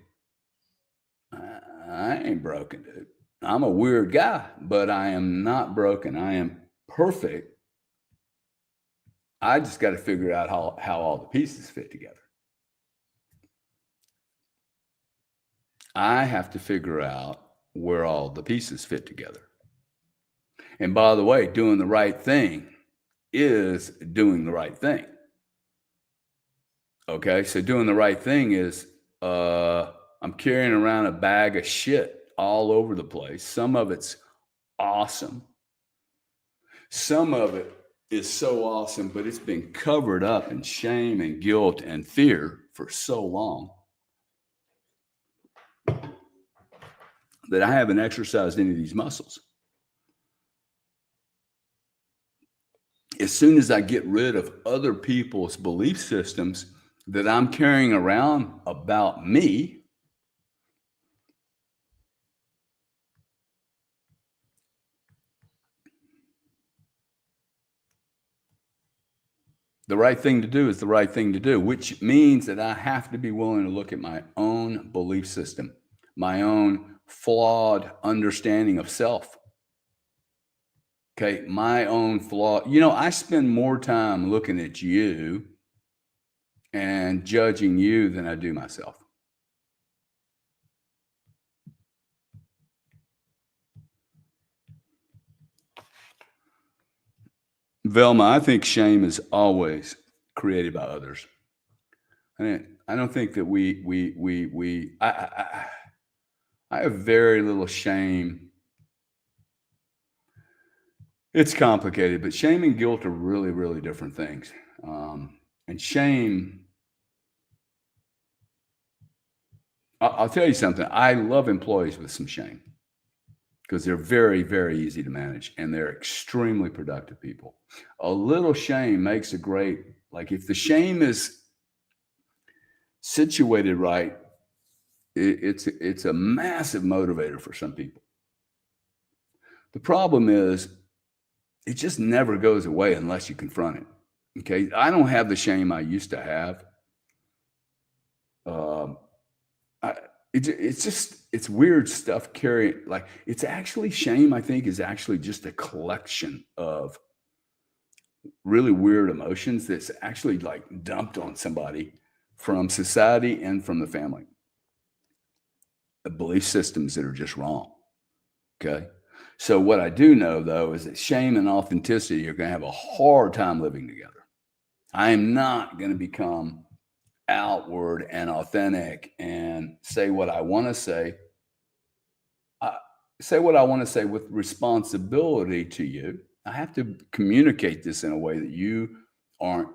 I ain't broken, dude. I'm a weird guy, but I am not broken. I am perfect. I just got to figure out how all the pieces fit together. I have to figure out where all the pieces fit together. And by the way, doing the right thing is doing the right thing. Okay, so doing the right thing is I'm carrying around a bag of shit all over the place. Some of it's awesome. Some of it is so awesome, but it's been covered up in shame and guilt and fear for so long that I haven't exercised any of these muscles. As soon as I get rid of other people's belief systems that I'm carrying around about me, the right thing to do is the right thing to do, which means that I have to be willing to look at my own belief system, my own flawed understanding of self. Okay, my own flaw. I spend more time looking at you and judging you than I do myself. Velma, I think shame is always created by others. I don't think that I have very little shame. It's complicated, but shame and guilt are really, really different things. And shame, I'll tell you something. I love employees with some shame because they're very, very easy to manage and they're extremely productive people. A little shame makes a great, like if the shame is situated right, it's a massive motivator for some people. The problem is it just never goes away unless you confront it. Okay. I don't have the shame I used to have. It's weird stuff carrying, like it's actually shame, I think, is actually just a collection of really weird emotions that's actually like dumped on somebody from society and from the family. The belief systems that are just wrong. Okay. So what I do know though is that shame and authenticity are going to have a hard time living together. I am not going to become outward and authentic and say what I want to uh, say what I want to say with responsibility to you. I have to communicate this in a way that you aren't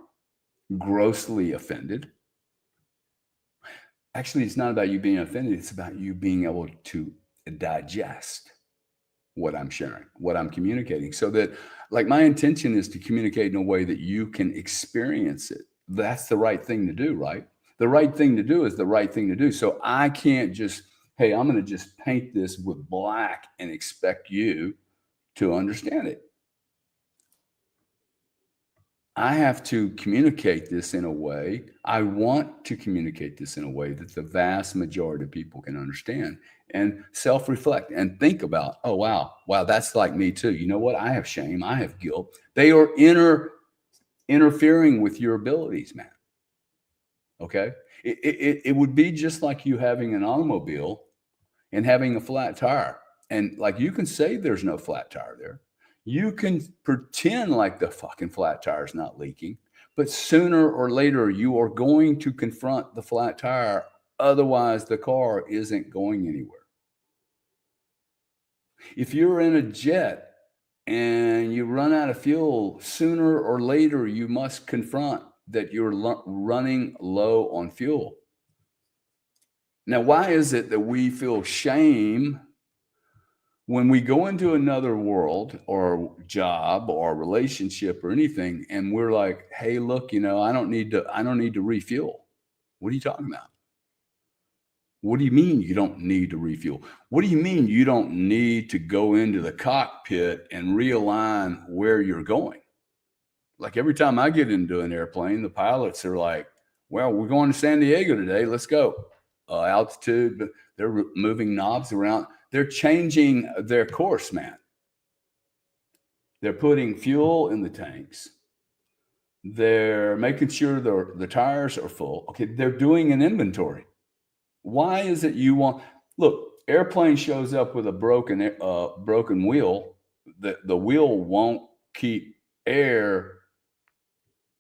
grossly offended. Actually, it's not about you being offended, it's about you being able to digest what I'm sharing, what I'm communicating, so that, like, my intention is to communicate in a way that you can experience it. That's the right thing to do, right? The right thing to do is the right thing to do. So I can't just, hey, I'm going to just paint this with black and expect you to understand it. I have to communicate this in a way, I want to communicate this in a way that the vast majority of people can understand and self reflect and think about, oh, wow, that's like me too. You know what? I have shame, I have guilt. They are interfering with your abilities, man. Okay. It would be just like you having an automobile and having a flat tire. And like, you can say there's no flat tire there. You can pretend like the fucking flat tire is not leaking, but sooner or later you are going to confront the flat tire. Otherwise, the car isn't going anywhere. If you're in a jet and you run out of fuel, sooner or later you must confront that you're running low on fuel. Now, why is it that we feel shame when we go into another world or job or relationship or anything, and we're like, hey, look, I don't need to refuel? What are you talking about? What do you mean you don't need to refuel? What do you mean you don't need to go into the cockpit and realign where you're going? Like, every time I get into an airplane, the pilots are like, well, we're going to San Diego today. Let's go. Altitude, they're moving knobs around. They're changing their course, man. They're putting fuel in the tanks. They're making sure the tires are full. Okay, they're doing an inventory. Why is it you want? Look, airplane shows up with a broken wheel. The wheel won't keep air.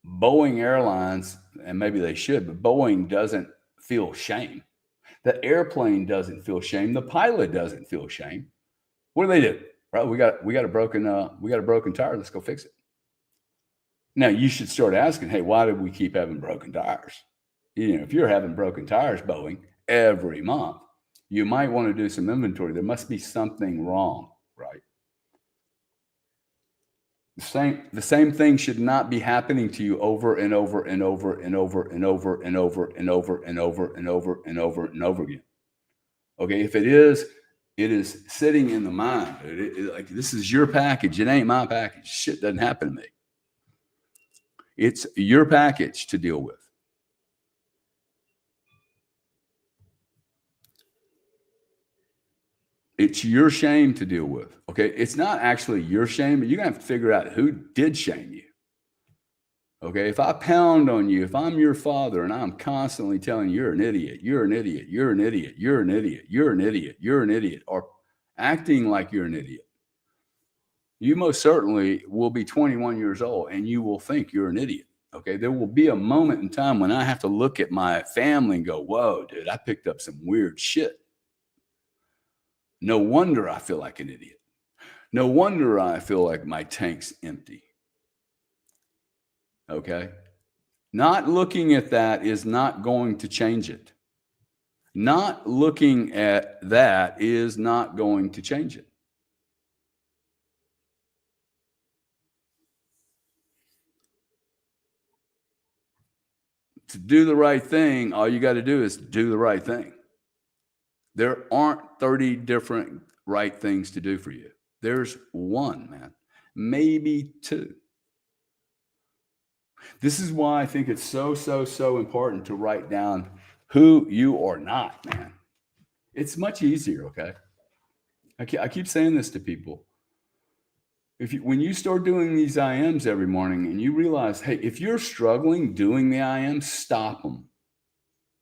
Boeing Airlines, and maybe they should, but Boeing doesn't feel shame. The airplane doesn't feel shame. The pilot doesn't feel shame. What do they do? Right? We got a broken tire. Let's go fix it. Now you should start asking, hey, why do we keep having broken tires? If you're having broken tires, Boeing, every month, you might want to do some inventory. There must be something wrong, right? The same thing should not be happening to you over and over and over and over and over and over and over and over and over and over and over again. Okay, if it is sitting in the mind. Like, this is your package. It ain't my package. Shit doesn't happen to me. It's your package to deal with. It's your shame to deal with. Okay, it's not actually your shame, but you're gonna have to figure out who did shame you. Okay, if I pound on you, if I'm your father and I'm constantly telling you, you're an idiot, you're an idiot, you're an idiot, you're an idiot, you're an idiot, you're an idiot, or acting like you're an idiot, you most certainly will be 21 years old and you will think you're an idiot. Okay, there will be a moment in time when I have to look at my family and go, whoa, dude, I picked up some weird shit. No wonder I feel like an idiot. No wonder I feel like my tank's empty. Okay? Not looking at that is not going to change it. Not looking at that is not going to change it. To do the right thing, all you got to do is do the right thing. There aren't 30 different right things to do for you. There's one, man, maybe two. This is why I think it's so important to write down who you are not, man. It's much easier, okay? I keep saying this to people. When you start doing these IMs every morning and you realize, hey, if you're struggling doing the IMs, stop them.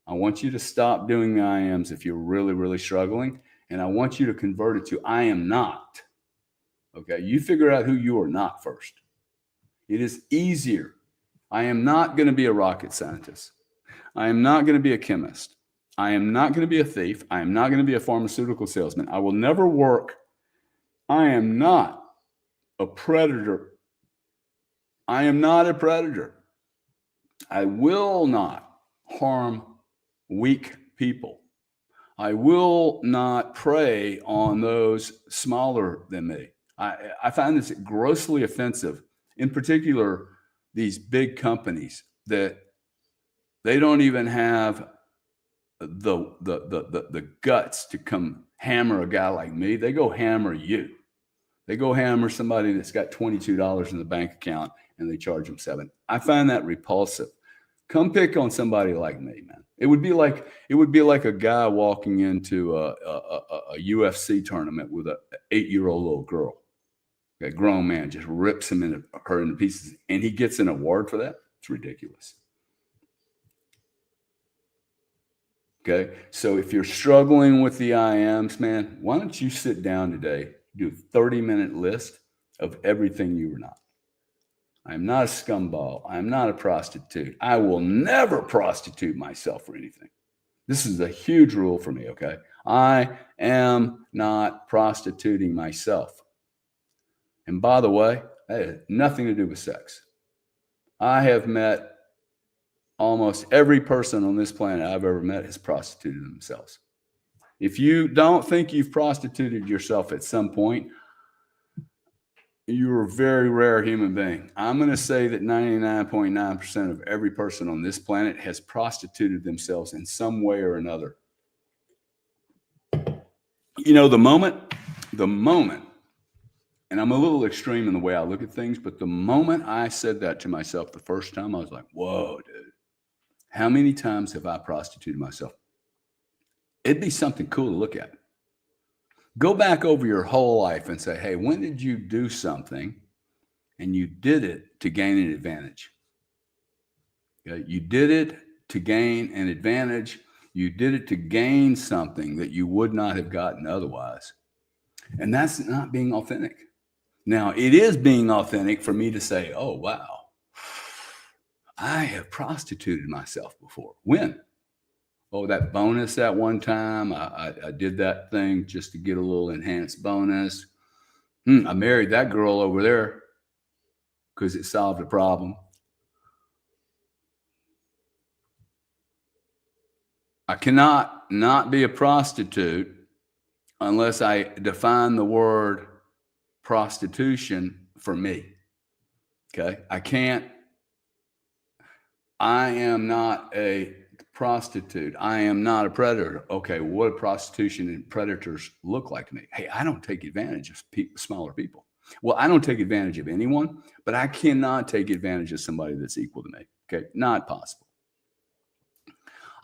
I want you to stop doing the IMs if you're really, really struggling. And I want you to convert it to I am not. Okay, you figure out who you are not first. It is easier. I am not going to be a rocket scientist. I am not going to be a chemist. I am not going to be a thief. I am not going to be a pharmaceutical salesman. I will never work. I am not a predator. I am not a predator. I will not harm weak people. I will not prey on those smaller than me. I find this grossly offensive, in particular, these big companies that they don't even have the guts to come hammer a guy like me. They go hammer you. They go hammer somebody that's got $22 in the bank account and they charge them $7. I find that repulsive. Come pick on somebody like me, man. It would be like a guy walking into a UFC tournament with a 8-year-old little girl. A grown man just rips her into pieces, and he gets an award for that. It's ridiculous. Okay, so if you're struggling with the I ams, man, why don't you sit down today, do a 30-minute list of everything you are not. I'm not a scumball. I'm not a prostitute. I will never prostitute myself for anything. This is a huge rule for me, okay? I am not prostituting myself. And by the way, that has nothing to do with sex. I have met almost every person on this planet I've ever met has prostituted themselves. If you don't think you've prostituted yourself at some point, you're a very rare human being. I'm going to say that 99.9% of every person on this planet has prostituted themselves in some way or another. You know, the moment, and I'm a little extreme in the way I look at things, but the moment I said that to myself the first time, I was like, whoa, dude, how many times have I prostituted myself? It'd be something cool to look at. Go back over your whole life and say, hey, when did you do something and you did it to gain an advantage? Okay? You did it to gain an advantage. You did it to gain something that you would not have gotten otherwise. And that's not being authentic. Now, it is being authentic for me to say, oh, wow, I have prostituted myself before. When? Oh, that bonus that one time, I did that thing just to get a little enhanced bonus. I married that girl over there because it solved a problem. I cannot not be a prostitute unless I define the word prostitution for me. Okay? I am not a prostitute. I am not a predator. Okay, what do prostitution and predators look like to me? Hey, I don't take advantage of smaller people. Well, I don't take advantage of anyone, but I cannot take advantage of somebody that's equal to me. Okay, not possible.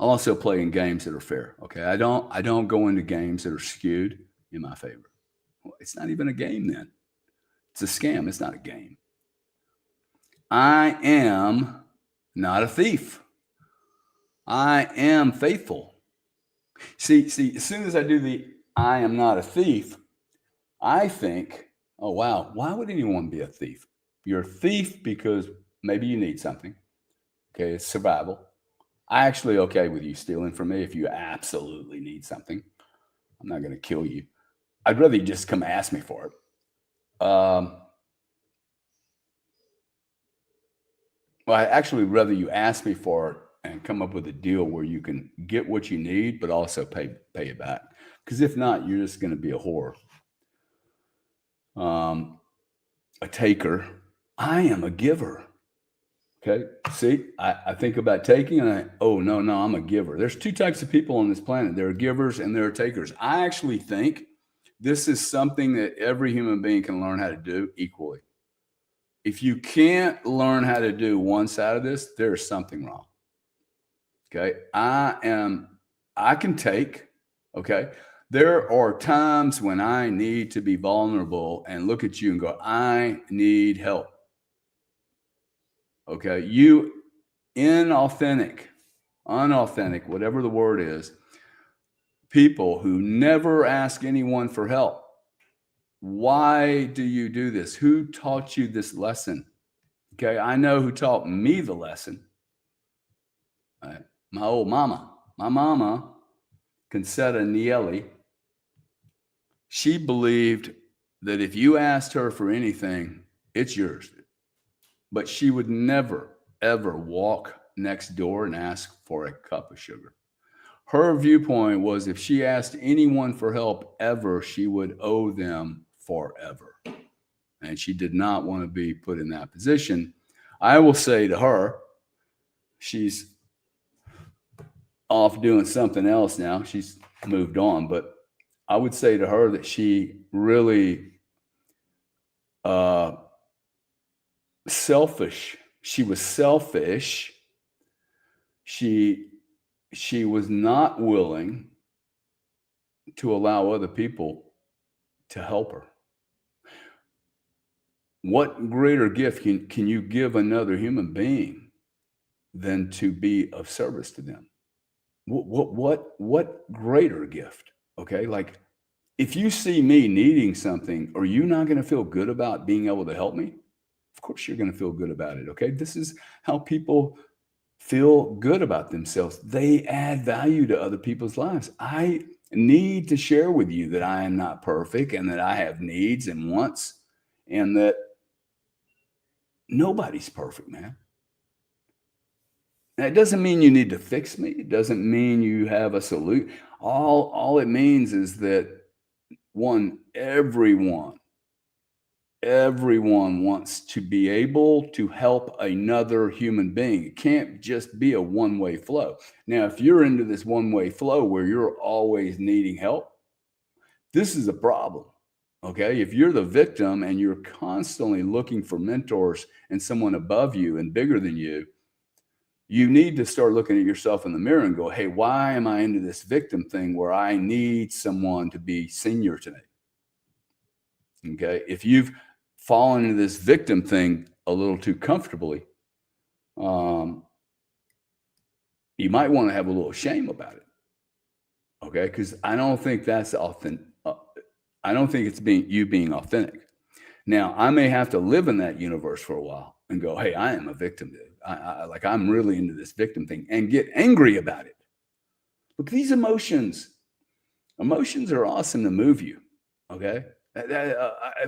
I'll also play in games that are fair. Okay, I don't go into games that are skewed in my favor. Well, it's not even a game then. It's a scam. It's not a game. I am not a thief. I am faithful. See, as soon as I do the I am not a thief, I think, oh, wow, why would anyone be a thief? You're a thief because maybe you need something. Okay, it's survival. I actually okay with you stealing from me if you absolutely need something. I'm not going to kill you. I'd rather you just come ask me for it. Well, I'd actually rather you ask me for it and come up with a deal where you can get what you need, but also pay it back. Because if not, you're just going to be a whore. A taker. I am a giver. Okay. See, I think about taking and no, I'm a giver. There's two types of people on this planet. There are givers and there are takers. I actually think this is something that every human being can learn how to do equally. If you can't learn how to do one side of this, there's something wrong. Okay. I can take, okay. There are times when I need to be vulnerable and look at you and go, I need help. Okay. You unauthentic, whatever the word is, people who never ask anyone for help. Why do you do this? Who taught you this lesson? Okay. I know who taught me the lesson. Right. my old mama, my mama, Concetta Nieli, she believed that if you asked her for anything, it's yours. But she would never, ever walk next door and ask for a cup of sugar. Her viewpoint was if she asked anyone for help ever, she would owe them forever. And she did not want to be put in that position. I will say to her, she's off doing something else now. She's moved on, but I would say to her that she really selfish. She was selfish. She was not willing to allow other people to help her. What greater gift can you give another human being than to be of service to them? What greater gift? Okay, like if you see me needing something, are you not going to feel good about being able to help me? Of course, you're going to feel good about it. Okay, this is how people feel good about themselves. They add value to other people's lives. I need to share with you that I am not perfect and that I have needs and wants and that nobody's perfect, man. That doesn't mean you need to fix me. It doesn't mean you have a solution. All it means is that everyone wants to be able to help another human being. It can't just be a one-way flow. Now, if you're into this one-way flow where you're always needing help, this is a problem. Okay. If you're the victim and you're constantly looking for mentors and someone above you and bigger than you, you need to start looking at yourself in the mirror and go, hey, why am I into this victim thing where I need someone to be senior to me? Okay. If you've fallen into this victim thing a little too comfortably, you might want to have a little shame about it. Okay. Because I don't think that's authentic. I don't think it's you being authentic. Now, I may have to live in that universe for a while and go, hey, I am a victim, dude. I'm really into this victim thing and get angry about it. Look, these emotions are awesome to move you. Okay.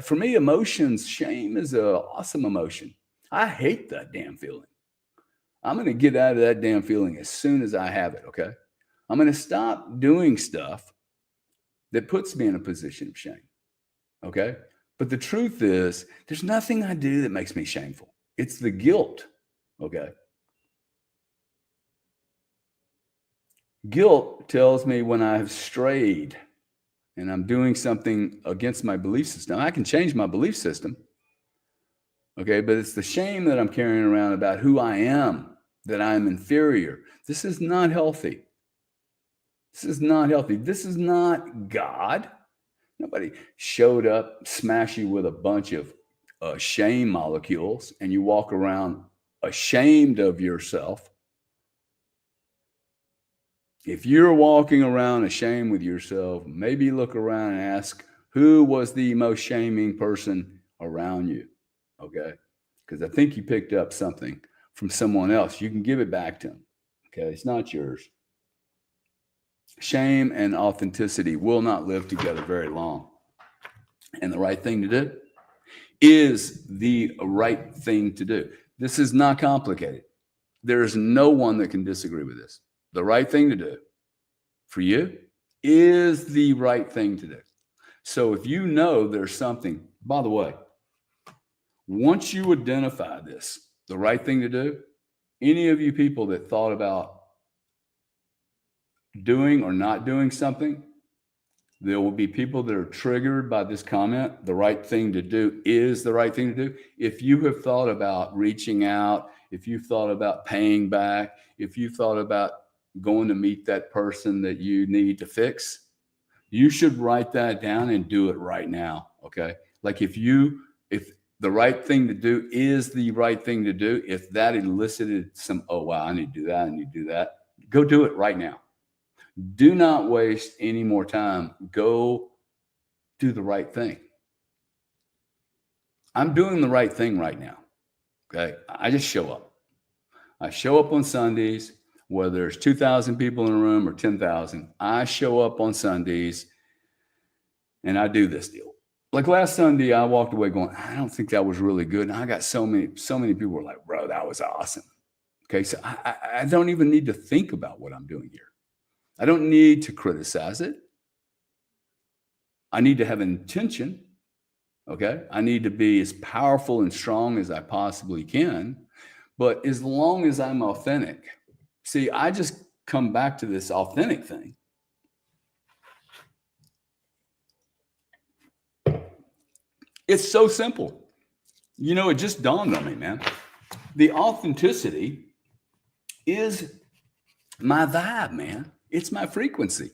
For me, emotions, shame is an awesome emotion. I hate that damn feeling. I'm going to get out of that damn feeling as soon as I have it. Okay. I'm going to stop doing stuff that puts me in a position of shame. Okay. But the truth is, there's nothing I do that makes me shameful. It's the guilt. Okay. Guilt tells me when I have strayed and I'm doing something against my belief system. I can change my belief system. Okay. But it's the shame that I'm carrying around about who I am, that I'm inferior. This is not healthy. This is not healthy. This is not God. Nobody showed up, smash you with a bunch of shame molecules, and you walk around ashamed of yourself. If you're walking around ashamed with yourself, maybe look around and ask who was the most shaming person around you. Okay. Because I think you picked up something from someone else. You can give it back to them. Okay. It's not yours. Shame and authenticity will not live together very long. And the right thing to do is the right thing to do. This is not complicated. There is no one that can disagree with this. The right thing to do for you is the right thing to do. So if you know there's something, by the way, once you identify this, the right thing to do, any of you people that thought about doing or not doing something, there will be people that are triggered by this comment. The right thing to do is the right thing to do. If you have thought about reaching out, if you've thought about paying back, if you thought about going to meet that person that you need to fix, you should write that down and do it right now. Okay. Like if the right thing to do is the right thing to do, if that elicited some, oh, wow, I need to do that. I need to do that. Go do it right now. Do not waste any more time. Go do the right thing. I'm doing the right thing right now. Okay. I just show up. I show up on Sundays. whether there's 2,000 people in a room or 10,000, I show up on Sundays and I do this deal. Like last Sunday, I walked away going, I don't think that was really good. And I got so many people were like, bro, that was awesome. Okay. So I don't even need to think about what I'm doing here. I don't need to criticize it. I need to have an intention. Okay. I need to be as powerful and strong as I possibly can. But as long as I'm authentic, see, I just come back to this authentic thing. It's so simple. You know, it just dawned on me, man. The authenticity is my vibe, man. It's my frequency.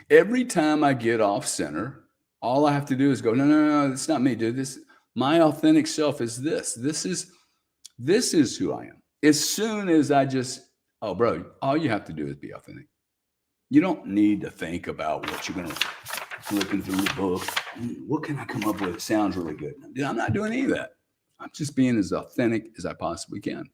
Every time I get off center, all I have to do is go, no, it's not me, dude. My authentic self is this. This is who I am. As soon as I just, oh, bro, all you have to do is be authentic. You don't need to think about what you're going to looking through the book. What can I come up with? It sounds really good. Dude, I'm not doing any of that. I'm just being as authentic as I possibly can.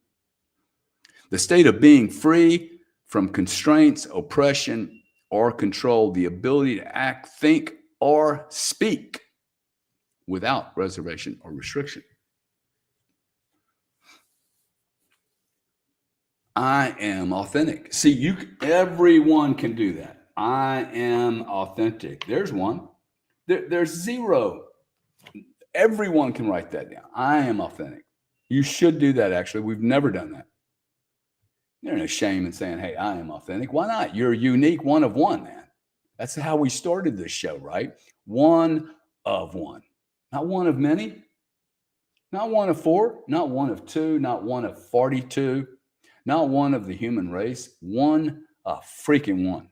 The state of being free from constraints, oppression, or control, the ability to act, think, or speak without reservation or restriction. I am authentic. See, everyone can do that. I am authentic. There's one. There's zero. Everyone can write that down. I am authentic. You should do that, actually. We've never done that. There's no shame in saying, hey, I am authentic. Why not? You're a unique one of one, man. That's how we started this show, right? One of one. Not one of many. Not one of four. Not one of two. Not one of 42. Not one of the human race. One of freaking one.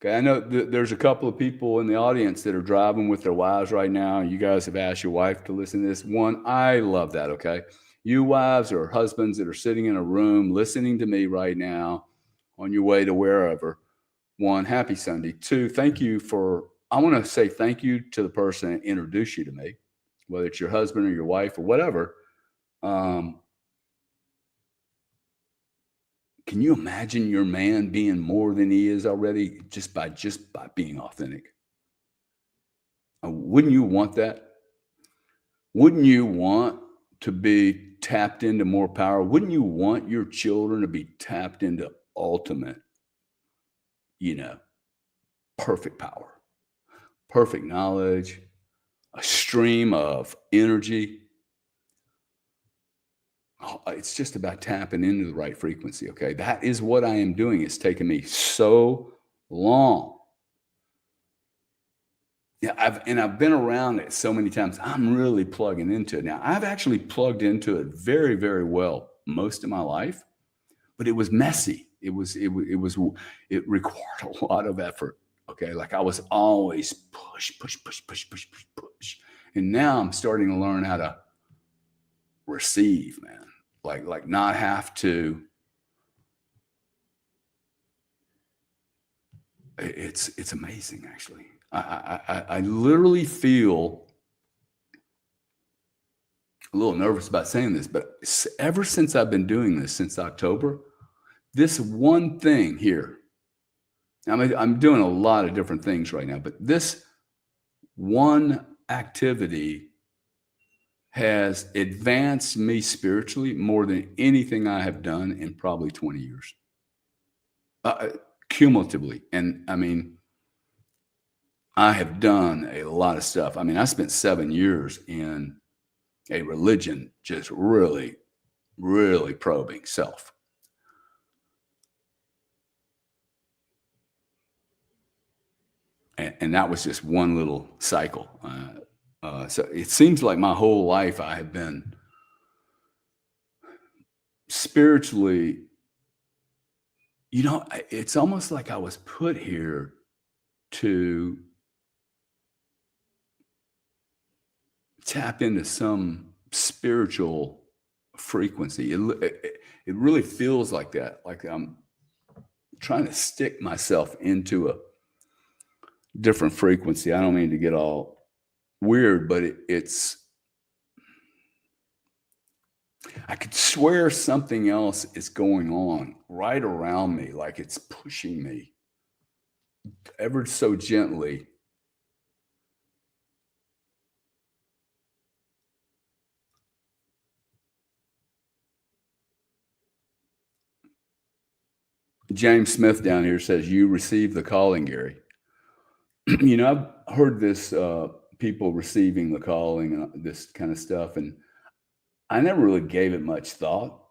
Okay, I know there's a couple of people in the audience that are driving with their wives right now. You guys have asked your wife to listen to this. One, I love that, okay? You wives or husbands that are sitting in a room listening to me right now on your way to wherever. One, happy Sunday. Two, I want to say thank you to the person that introduced you to me, whether it's your husband or your wife or whatever. Can you imagine your man being more than he is already just by being authentic? Wouldn't you want that? Wouldn't you want to be tapped into more power? Wouldn't you want your children to be tapped into ultimate, perfect power, perfect knowledge, a stream of energy? It's just about tapping into the right frequency, okay? That is what I am doing. It's taken me so long. Yeah, I've been around it so many times. I'm really plugging into it now. I've actually plugged into it very, very well most of my life, but it was messy. It required a lot of effort. Okay, like I was always push, and now I'm starting to learn how to receive, man. Like not have to. It's amazing, actually. I literally feel a little nervous about saying this, but ever since I've been doing this since October, this one thing here, I'm doing a lot of different things right now, but this one activity has advanced me spiritually more than anything I have done in probably 20 years, cumulatively. And I mean, I have done a lot of stuff. I mean, I spent 7 years in a religion, just really, really probing self. And that was just one little cycle. So it seems like my whole life I have been spiritually, it's almost like I was put here to tap into some spiritual frequency. It really feels like that. Like I'm trying to stick myself into a different frequency. I don't mean to get all weird, but it's I could swear something else is going on right around me, like it's pushing me ever so gently. James Smith down here says, "You received the calling, Gary." I've heard this people receiving the calling and this kind of stuff, and I never really gave it much thought.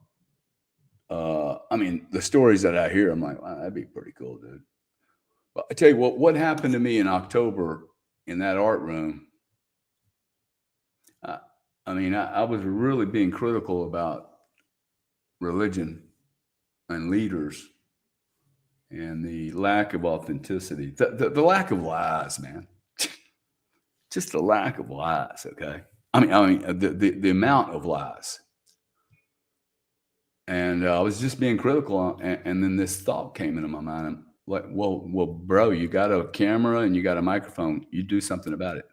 I mean, the stories that I hear, I'm like, wow, that'd be pretty cool, dude. But I tell you what happened to me in October in that art room. I, I mean, I was really being critical about religion and leaders and the lack of authenticity, the lack of lies, man. Just the lack of lies. Okay, the amount of lies. And I was just being critical, and then this thought came into my mind. I'm like, well, bro, you got a camera and you got a microphone. You do something about it.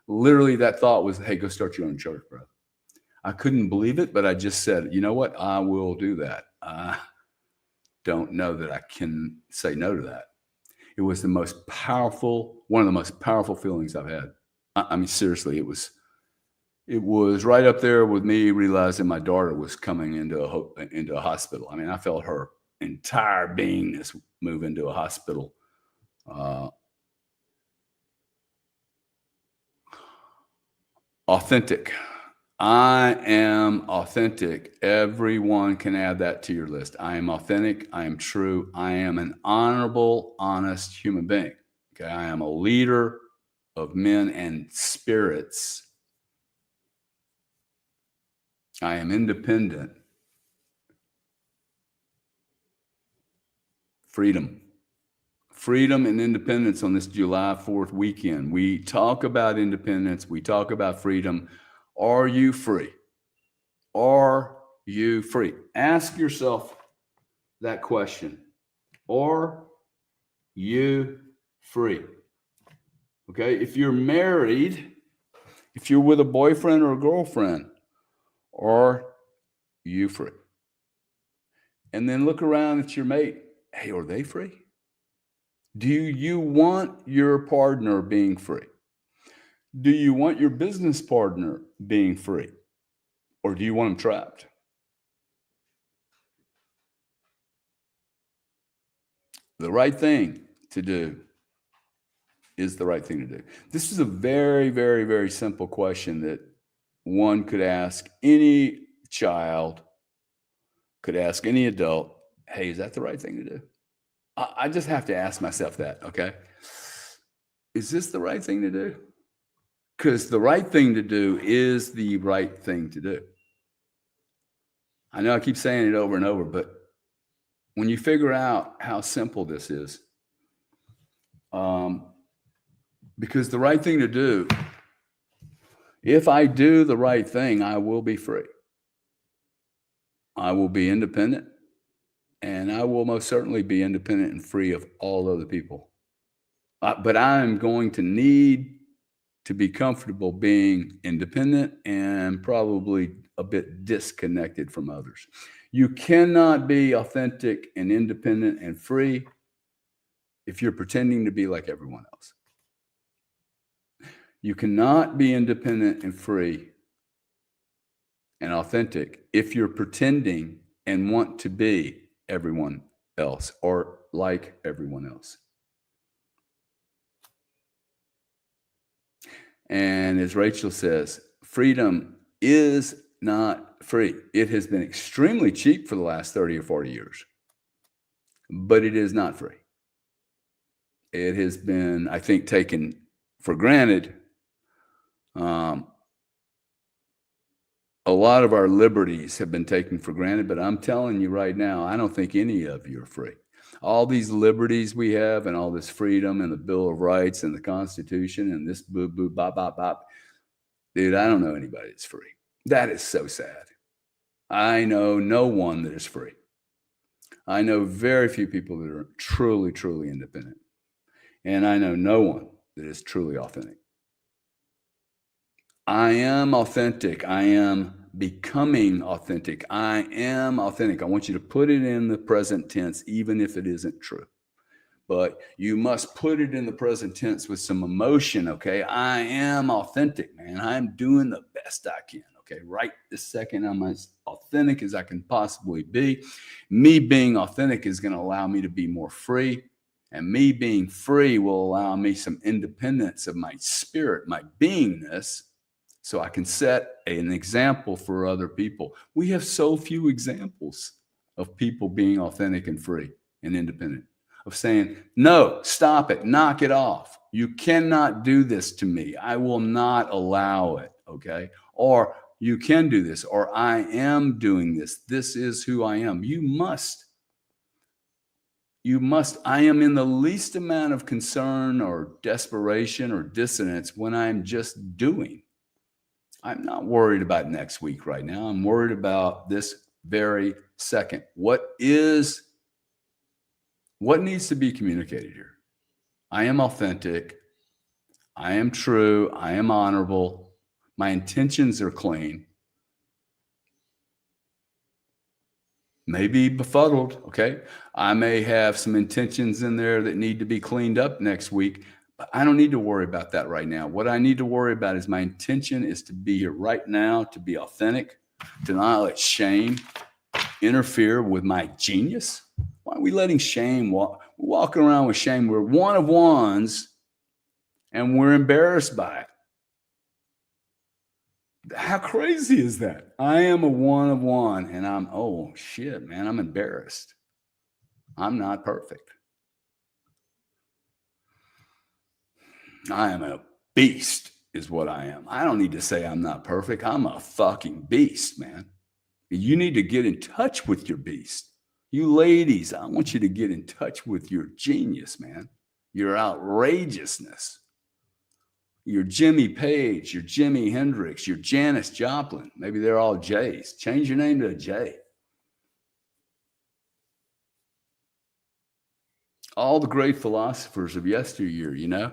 Literally, that thought was, hey, go start your own church, bro. I couldn't believe it, but I just said, you know what? I will do that. I don't know that I can say no to that. It was one of the most powerful feelings I've had. I mean, seriously, it was right up there with me realizing my daughter was coming into a hospital. I mean, I felt her entire beingness move into a hospital. Authentic. I am authentic. Everyone can add that to your list. I am authentic. I am true. I am an honorable, honest human being. Okay. I am a leader of men and spirits. I am independent. Freedom. Freedom and independence on this July 4th weekend. We talk about independence. We talk about freedom. Are you free? Are you free? Ask yourself that question. Are you free? Okay. If you're married, if you're with a boyfriend or a girlfriend, are you free? And then look around at your mate. Hey, are they free? Do you want your partner being free? Do you want your business partner being free? Or do you want them trapped? The right thing to do is the right thing to do. This is a very, very, very simple question that one could ask any child, could ask any adult. Hey, is that the right thing to do? I just have to ask myself that, okay? Is this the right thing to do? Because the right thing to do is the right thing to do. I know I keep saying it over and over, but when you figure out how simple this is, because the right thing to do, if I do the right thing, I will be free. I will be independent, and I will most certainly be independent and free of all other people. But I'm going to need to be comfortable being independent and probably a bit disconnected from others. You cannot be authentic and independent and free if you're pretending to be like everyone else. You cannot be independent and free and authentic if you're pretending and want to be everyone else or like everyone else. And as Rachel says, freedom is not free. It has been extremely cheap for the last 30 or 40 years, but it is not free. It has been, I think, taken for granted. A lot of our liberties have been taken for granted, but I'm telling you right now, I don't think any of you are free. All these liberties we have and all this freedom and the Bill of Rights and the Constitution and this boo boo bop bop bop. Dude, I don't know anybody that's free. That is so sad. I know no one that is free. I know very few people that are truly, truly independent. And I know no one that is truly authentic. I am authentic. I am becoming authentic. I am authentic. I want you to put it in the present tense, even if it isn't true. But you must put it in the present tense with some emotion, okay? I am authentic, man. I'm doing the best I can, okay? Right this second, I'm as authentic as I can possibly be. Me being authentic is going to allow me to be more free. And me being free will allow me some independence of my spirit, my beingness, so I can set an example for other people. We have so few examples of people being authentic and free and independent, of saying, no, stop it, knock it off. You cannot do this to me. I will not allow it, okay? Or you can do this, or I am doing this. This is who I am. You must. I am in the least amount of concern or desperation or dissonance when I'm just doing. I'm not worried about next week right now. I'm worried about this very second. What needs to be communicated here? I am authentic. I am true. I am honorable. My intentions are clean. Maybe befuddled, okay? I may have some intentions in there that need to be cleaned up next week, but I don't need to worry about that right now. What I need to worry about is my intention is to be here right now, to be authentic, to not let shame interfere with my genius. Why are we letting shame walking around with shame? We're one of ones and we're embarrassed by it. How crazy is that? I am a one of one and oh shit, man, I'm embarrassed. I'm not perfect. I am a beast is what I am. I don't need to say I'm not perfect. I'm a fucking beast, man. You need to get in touch with your beast. You ladies, I want you to get in touch with your genius, man. Your outrageousness. Your Jimmy Page, your Jimi Hendrix, your Janis Joplin. Maybe they're all J's. Change your name to a J. All the great philosophers of yesteryear, you know,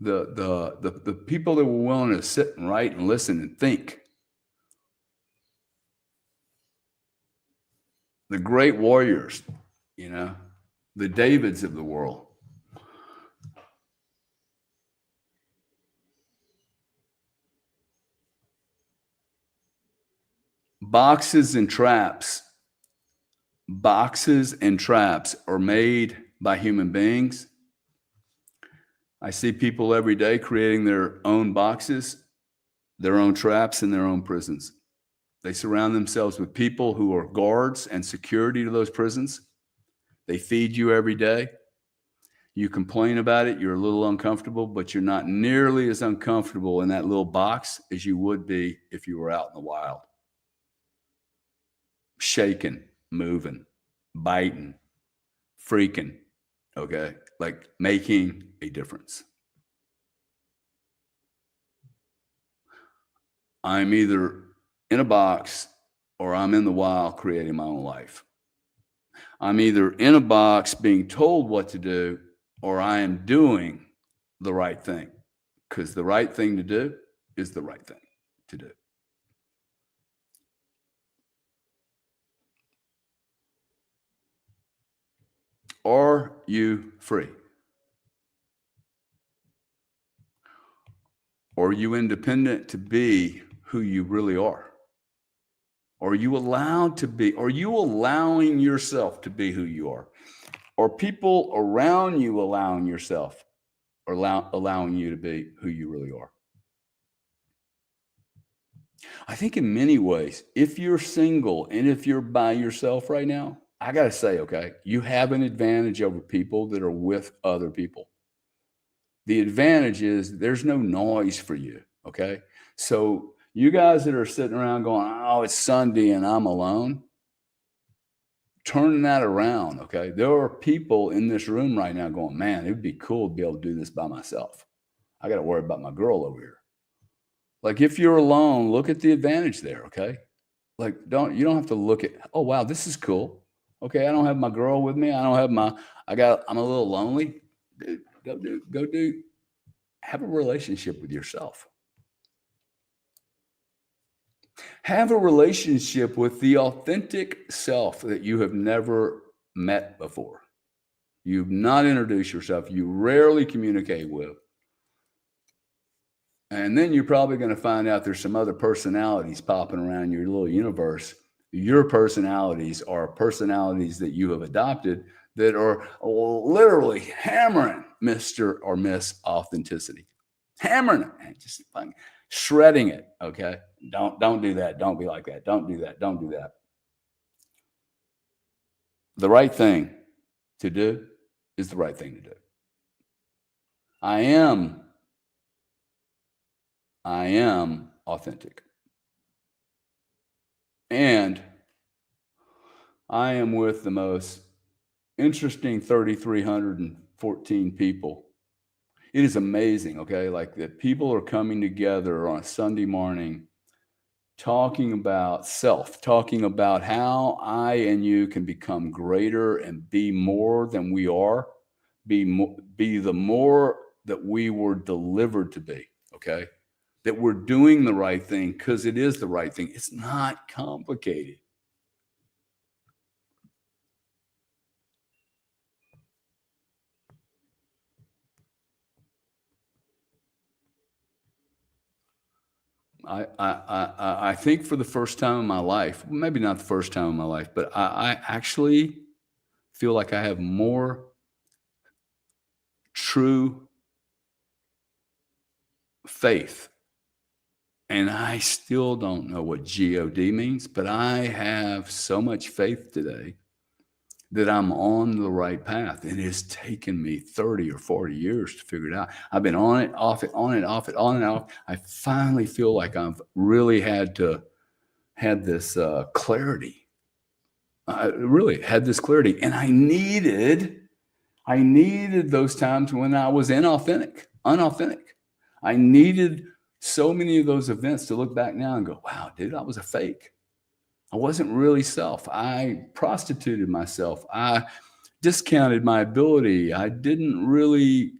the people that were willing to sit and write and listen and think. The great warriors, you know, the Davids of the world. Boxes and traps are made by human beings. I see people every day creating their own boxes, their own traps, and their own prisons. They surround themselves with people who are guards and security to those prisons. They feed you every day. You complain about it. You're a little uncomfortable, but you're not nearly as uncomfortable in that little box as you would be if you were out in the wild. Shaking, moving, biting, freaking, okay? Like making a difference. I'm either in a box or I'm in the wild creating my own life. I'm either in a box being told what to do or I am doing the right thing, because the right thing to do is the right thing to do. Are you free? Are you independent to be who you really are? Are you allowed to be? Are you allowing yourself to be who you are? Are people around you allowing yourself or allowing you to be who you really are? I think in many ways, if you're single and if you're by yourself right now, I got to say, okay, you have an advantage over people that are with other people. The advantage is there's no noise for you, okay? So you guys that are sitting around going, oh, it's Sunday and I'm alone, turning that around, okay? There are people in this room right now going, man, it would be cool to be able to do this by myself. I got to worry about my girl over here. Like if you're alone, look at the advantage there, okay? Like you don't have to look at, oh wow, this is cool. Okay, I don't have my girl with me. I'm a little lonely. Dude, go do, have a relationship with yourself. Have a relationship with the authentic self that you have never met before. You've not introduced yourself. You rarely communicate with. And then you're probably going to find out there's some other personalities popping around your little universe. Your personalities are personalities that you have adopted that are literally hammering Mr. or Miss Authenticity. Hammering it, and just like shredding it. Okay. Don't do that. Don't be like that. Don't do that. Don't do that. The right thing to do is the right thing to do. I am authentic. And I am with the most interesting 3,314 people. It is amazing, okay? Like that people are coming together on a Sunday morning talking about self, talking about how I and you can become greater and be more than we are, be the more that we were delivered to be, okay? That we're doing the right thing because it is the right thing. It's not complicated. I think for the first time in my life, maybe not the first time in my life, but I actually feel like I have more true faith. And I still don't know what God means, but I have so much faith today that I'm on the right path. And it's taken me 30 or 40 years to figure it out. I've been on it, off it, on it, off it, on and off. I finally feel like I've really had this clarity. I really had this clarity, and I needed those times when I was unauthentic. I needed so many of those events to look back now and go, wow, dude, I was a fake. I wasn't really self. I prostituted myself. I discounted my ability. I don't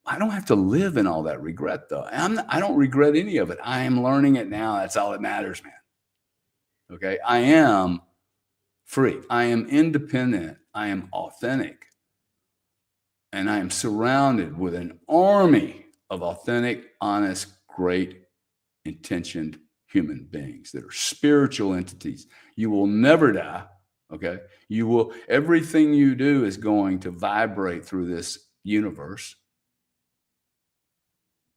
have to live in all that regret though. I don't regret any of it. I am learning it now. That's all that matters, man. Okay. I am free. I am independent. I am authentic. And I am surrounded with an army of authentic, honest, great, intentioned human beings that are spiritual entities. You will never die. Okay. Everything you do is going to vibrate through this universe.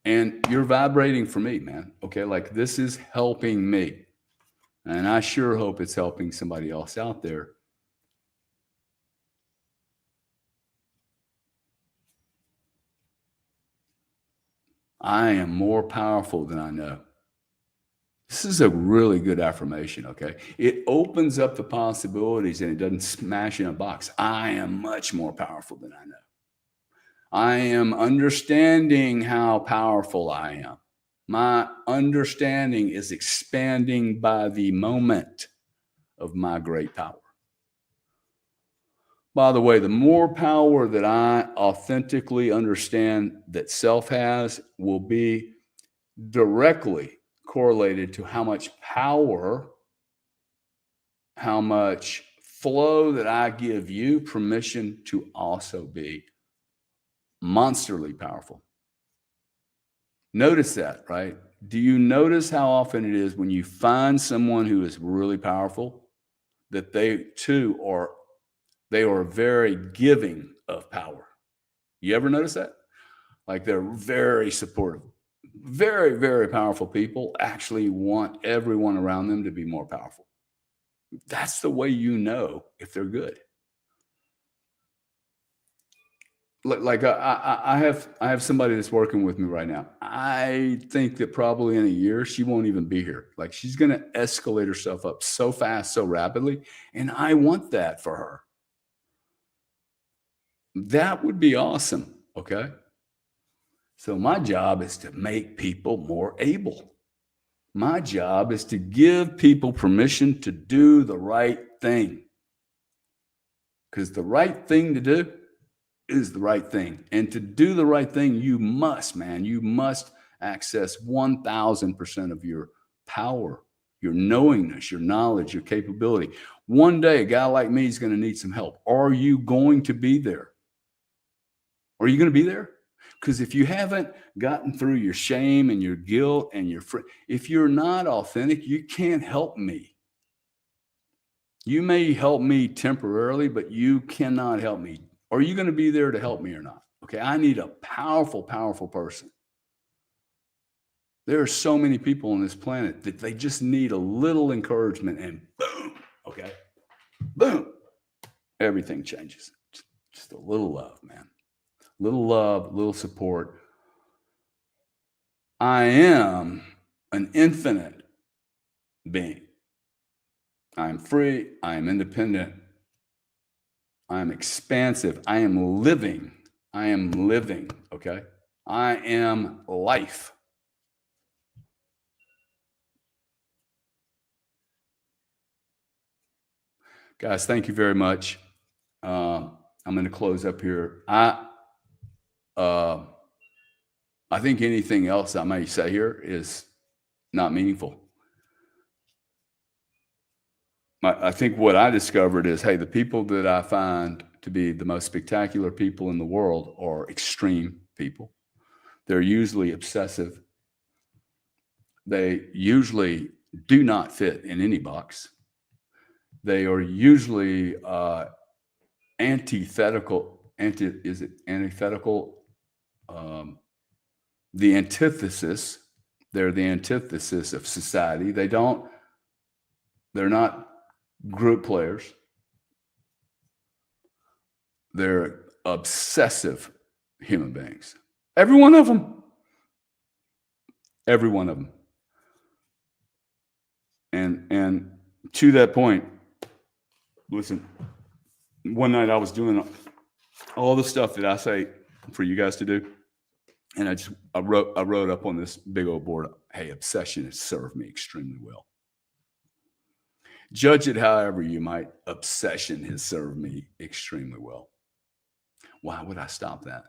And you're vibrating for me, man. Okay. Like this is helping me. And I sure hope it's helping somebody else out there. I am more powerful than I know. This is a really good affirmation, okay? It opens up the possibilities and it doesn't smash in a box. I am much more powerful than I know. I am understanding how powerful I am. My understanding is expanding by the moment of my great power. By the way, the more power that I authentically understand that self has will be directly correlated to how much power, how much flow that I give you permission to also be monsterly powerful. Notice that, right? Do you notice how often it is when you find someone who is really powerful that they too are very giving of power? You ever notice that? Like they're very supportive. Very, very powerful people actually want everyone around them to be more powerful. That's the way you know if they're good. Like I have somebody that's working with me right now. I think that probably in a year she won't even be here. Like she's going to escalate herself up so fast, so rapidly, and I want that for her. That would be awesome. Okay. So my job is to make people more able. My job is to give people permission to do the right thing. Because the right thing to do is the right thing. And to do the right thing, you must access 1000% of your power, your knowingness, your knowledge, your capability. One day, a guy like me is going to need some help. Are you going to be there? Are you going to be there? Because if you haven't gotten through your shame and your guilt and if you're not authentic, you can't help me. You may help me temporarily, but you cannot help me. Are you going to be there to help me or not? Okay, I need a powerful, powerful person. There are so many people on this planet that they just need a little encouragement and boom, okay, boom, everything changes. Just a little love, man. Little love, little support. I am an infinite being. I am free. I am independent. I am expansive. I am living. I am living, okay? I am life. Guys, thank you very much. I'm going to close up here. I think anything else I may say here is not meaningful. I think what I discovered is, hey, the people that I find to be the most spectacular people in the world are extreme people. They're usually obsessive. They usually do not fit in any box. They are usually antithetical. Antithetical? The antithesis. They're the antithesis of society. They're not group players. They're obsessive human beings. Every one of them. Every one of them. And to that point, listen, one night I was doing all the stuff that I say for you guys to do. And I wrote up on this big old board, hey, obsession has served me extremely well. Judge it however you might. Obsession has served me extremely well. Why would I stop that?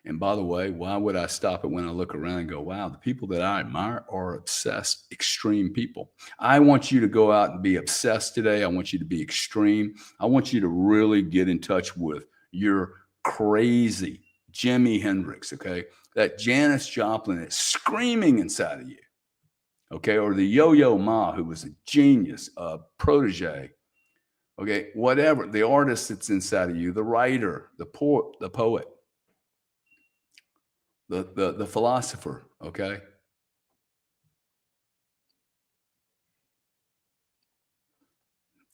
And by the way, why would I stop it when I look around and go, wow, the people that I admire are obsessed, extreme people. I want you to go out and be obsessed today. I want you to be extreme. I want you to really get in touch with your crazy Jimi Hendrix, okay? That Janis Joplin is screaming inside of you, okay? Or the Yo-Yo Ma, who was a genius, a protege, okay? Whatever, the artist that's inside of you, the writer, the poet, the philosopher, okay?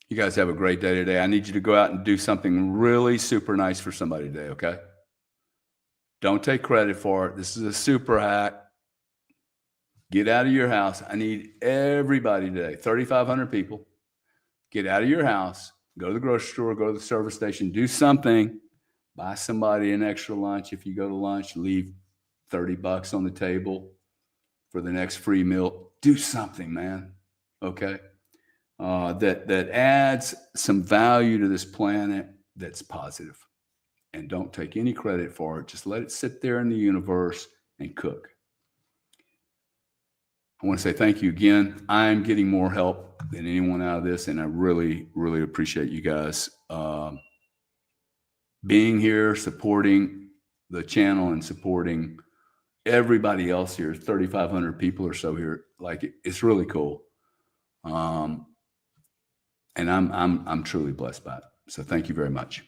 You guys have a great day today. I need you to go out and do something really super nice for somebody today, okay? Don't take credit for it. This is a super hack. Get out of your house. I need everybody today, 3,500 people. Get out of your house, go to the grocery store, go to the service station, do something. Buy somebody an extra lunch. If you go to lunch, leave $30 on the table for the next free meal. Do something, man. Okay. That adds some value to this planet that's positive. And don't take any credit for it. Just let it sit there in the universe and cook. I want to say thank you again. I'm getting more help than anyone out of this, and I really, really appreciate you guys being here, supporting the channel and supporting everybody else here. 3,500 people or so here. Like, it's really cool. And I'm truly blessed by it. So thank you very much.